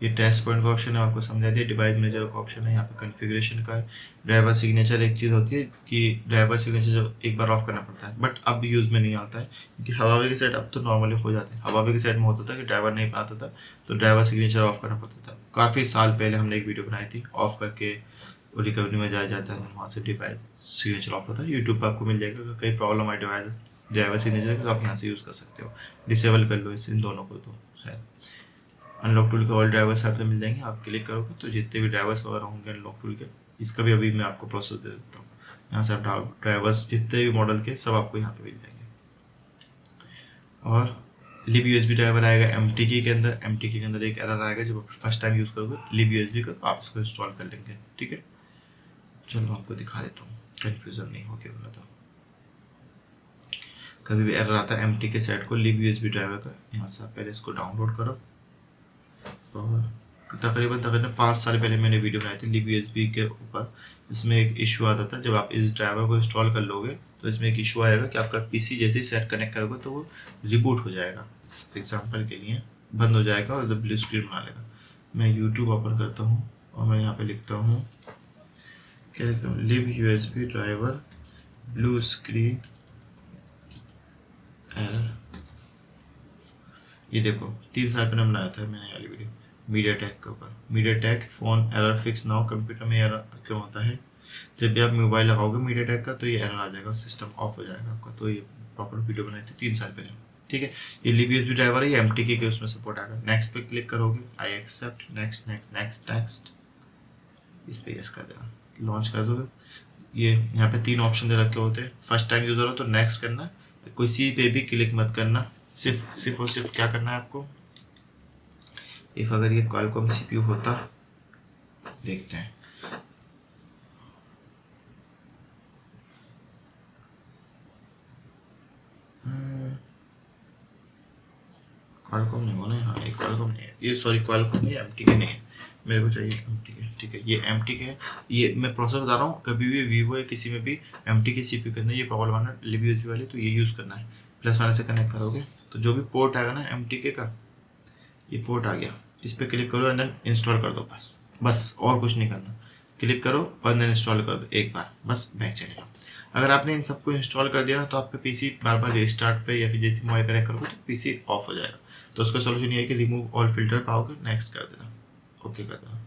ये टेस्ट पॉइंट का ऑप्शन है, आपको समझा दिया। डिवाइस मैनेजर का ऑप्शन है, यहाँ पे कॉन्फ़िगरेशन का है। ड्राइवर सिग्नेचर एक चीज़ होती है कि ड्राइवर सिग्नेचर जब एक बार ऑफ करना पड़ता है, बट अब यूज़ में नहीं आता है क्योंकि हवावे की साइड अब तो नॉर्मली हो जाते हैं। हवावे की साइड में होता था कि ड्राइवर नहीं बनाता था तो ड्राइवर सिग्नेचर ऑफ करना पड़ता था। काफ़ी साल पहले हमने एक वीडियो बनाई थी, ऑफ करके रिकवरी में जाया जाता है, वहाँ से डिवाइस सिग्नेचर ऑफ होता है। यूट्यूब पर आपको मिल जाएगा। अगर कई प्रॉब्लम आए डिवाइस ड्राइवर सिग्नेचर तो आप यहाँ से यूज़ कर सकते हो। डिसेबल कर लो इन दोनों को। तो खैर, अनलॉक टूल के ऑल ड्राइवर्स यहाँ पे मिल जाएंगे। आप क्लिक करोगे तो जितने भी ड्राइवर्स वगैरह होंगे अनलॉक टूल के, इसका भी अभी मैं आपको प्रोसेस दे देता हूँ। यहाँ से आप ड्राइवर्स जितने भी मॉडल के सब आपको यहाँ पे मिल जाएंगे। और लिब USB ड्राइवर आएगा MTK के अंदर। MTK के अंदर एक एरर आएगा जब आप फर्स्ट टाइम यूज़ करोगे लिब USB का, तो आप इसको इंस्टॉल कर लेंगे। ठीक है, चलो आपको दिखा देता हूँ, कन्फ्यूज़न नहीं हो गया वरना तो कभी भी एरर आता है MTK सेट को लिब USB ड्राइवर का। यहाँ से आप पहले इसको डाउनलोड करो, और तकरीबन 5 साल पहले मैंने वीडियो बनाई थी लिब USB के ऊपर। इसमें एक इशू आता था, जब आप इस ड्राइवर को इंस्टॉल कर लोगे तो इसमें एक इशू आएगा कि आपका PC जैसे ही सेट कनेक्ट करोगे तो वो रिबूट हो जाएगा। एग्जाम्पल के लिए बंद हो जाएगा और ब्लू स्क्रीन बना लेगा। मैं यूट्यूब ओपन करता हूँ और मैं यहाँ पे लिखता हूँ, क्या लिखता हूँ, लिब USB driver blue screen error. ये देखो 3 साल पहले बनाया था मैंने वाली वीडियो मीडियाटेक के ऊपर। MediaTek phone error fix now. Computer में एरर क्यों होता है? जब भी आप मोबाइल लगाओगे मीडियाटेक का तो ये एरर आ जाएगा, सिस्टम ऑफ हो जाएगा आपका। तो ये प्रॉपर वीडियो बनाई थी 3 साल पहले। ठीक है, ये लिब USB ड्राइवर है, ये MTK के उसमें सपोर्ट आएगा। नेक्स्ट पे क्लिक करोगे, I accept, next next next next, इस पर यस कर देना, लॉन्च कर दोगे। ये यहाँ पे 3 ऑप्शन दे रखे होते हैं। फर्स्ट टाइम यूज़र हो तो नेक्स्ट करना, किसी पे भी क्लिक मत करना, सिर्फ और सिर्फ क्या करना है आपको, इफ अगर ये क्वालकॉम CPU होता, देखते हैं, क्वालकॉम नहीं होना है। हाँ, ये क्वालकॉम नहीं है, ये सॉरी क्वालकॉम नहीं, MTK नहीं है, मेरे को चाहिए MTK। ठीक है, ये MTK है। ये मैं प्रोसेस बता रहा हूँ, कभी भी वीवो या किसी में भी MTK CPU के अंदर ये प्रॉब्लम आना लिब USB वाले, तो ये यूज़ करना है। प्लस माइनस से कनेक्ट करोगे तो जो भी पोर्ट आएगा ना MTK का, ये पोर्ट आ गया, इस पर क्लिक करो एंड देन इंस्टॉल कर दो। बस और कुछ नहीं करना। क्लिक करो और देन इंस्टॉल कर दो एक बार, बस बैक चलेगा। अगर आपने इन सबको इंस्टॉल कर दिया ना तो आपका PC बार बार रिस्टार्ट पे या फिर जैसे मोबाइल कनेक्ट करोगे तो PC ऑफ हो जाएगा। तो उसका सोल्यूशन ये है कि रिमूव ऑल फिल्टर पाओगे, नेक्स्ट कर देना, ओके कर देना।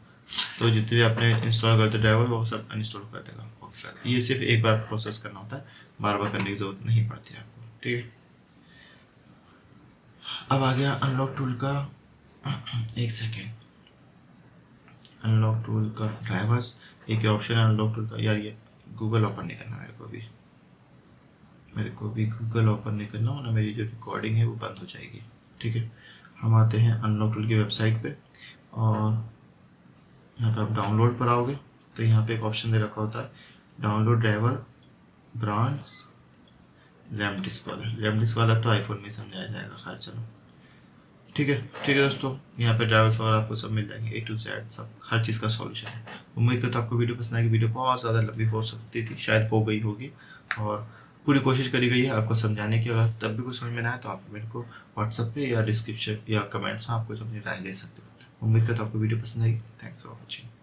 तो जितने भी आपने इंस्टॉल करते ड्राइवर वो सब अनइंस्टॉल कर देगा, ओके कर देगा। ये सिर्फ एक बार प्रोसेस करना होता है, बार बार करने की जरूरत नहीं पड़ती है आपको। ठीक है, अब आ गया अनलॉक टूल का, एक सेकेंड, अनलॉक टूल का ड्राइवर्स एक ऑप्शन है अनलॉक टूल का। यार ये गूगल ओपन नहीं करना मेरे को भी गूगल ओपन नहीं करना, वरना मेरी जो रिकॉर्डिंग है वो बंद हो जाएगी। ठीक है, हम आते हैं अनलॉक टूल की वेबसाइट पे, और यहाँ पे आप डाउनलोड पर आओगे तो यहाँ पे एक ऑप्शन दे रखा होता है download driver brands RAM disc वाला तो आईफोन में समझाया जाएगा। खैर चलो, ठीक है दोस्तों, यहाँ पे ड्राइवर्स वगैरह आपको सब मिल जाएंगे A to Z, सब हर चीज़ का सॉल्यूशन है। उम्मीद करता हूँ आपको वीडियो पसंद आएगी। वीडियो बहुत ज़्यादा लंबी हो सकती थी, शायद हो गई होगी, और पूरी कोशिश करी गई है आपको समझाने की। अगर तब भी कुछ समझ में ना आए तो आप मेरे को व्हाट्सएप पे या डिस्क्रिप्शन या कमेंट्स में आपको अपनी राय दे सकते हो। उम्मीद करता हूँ आपको वीडियो पसंद आएगी। Thanks for watching.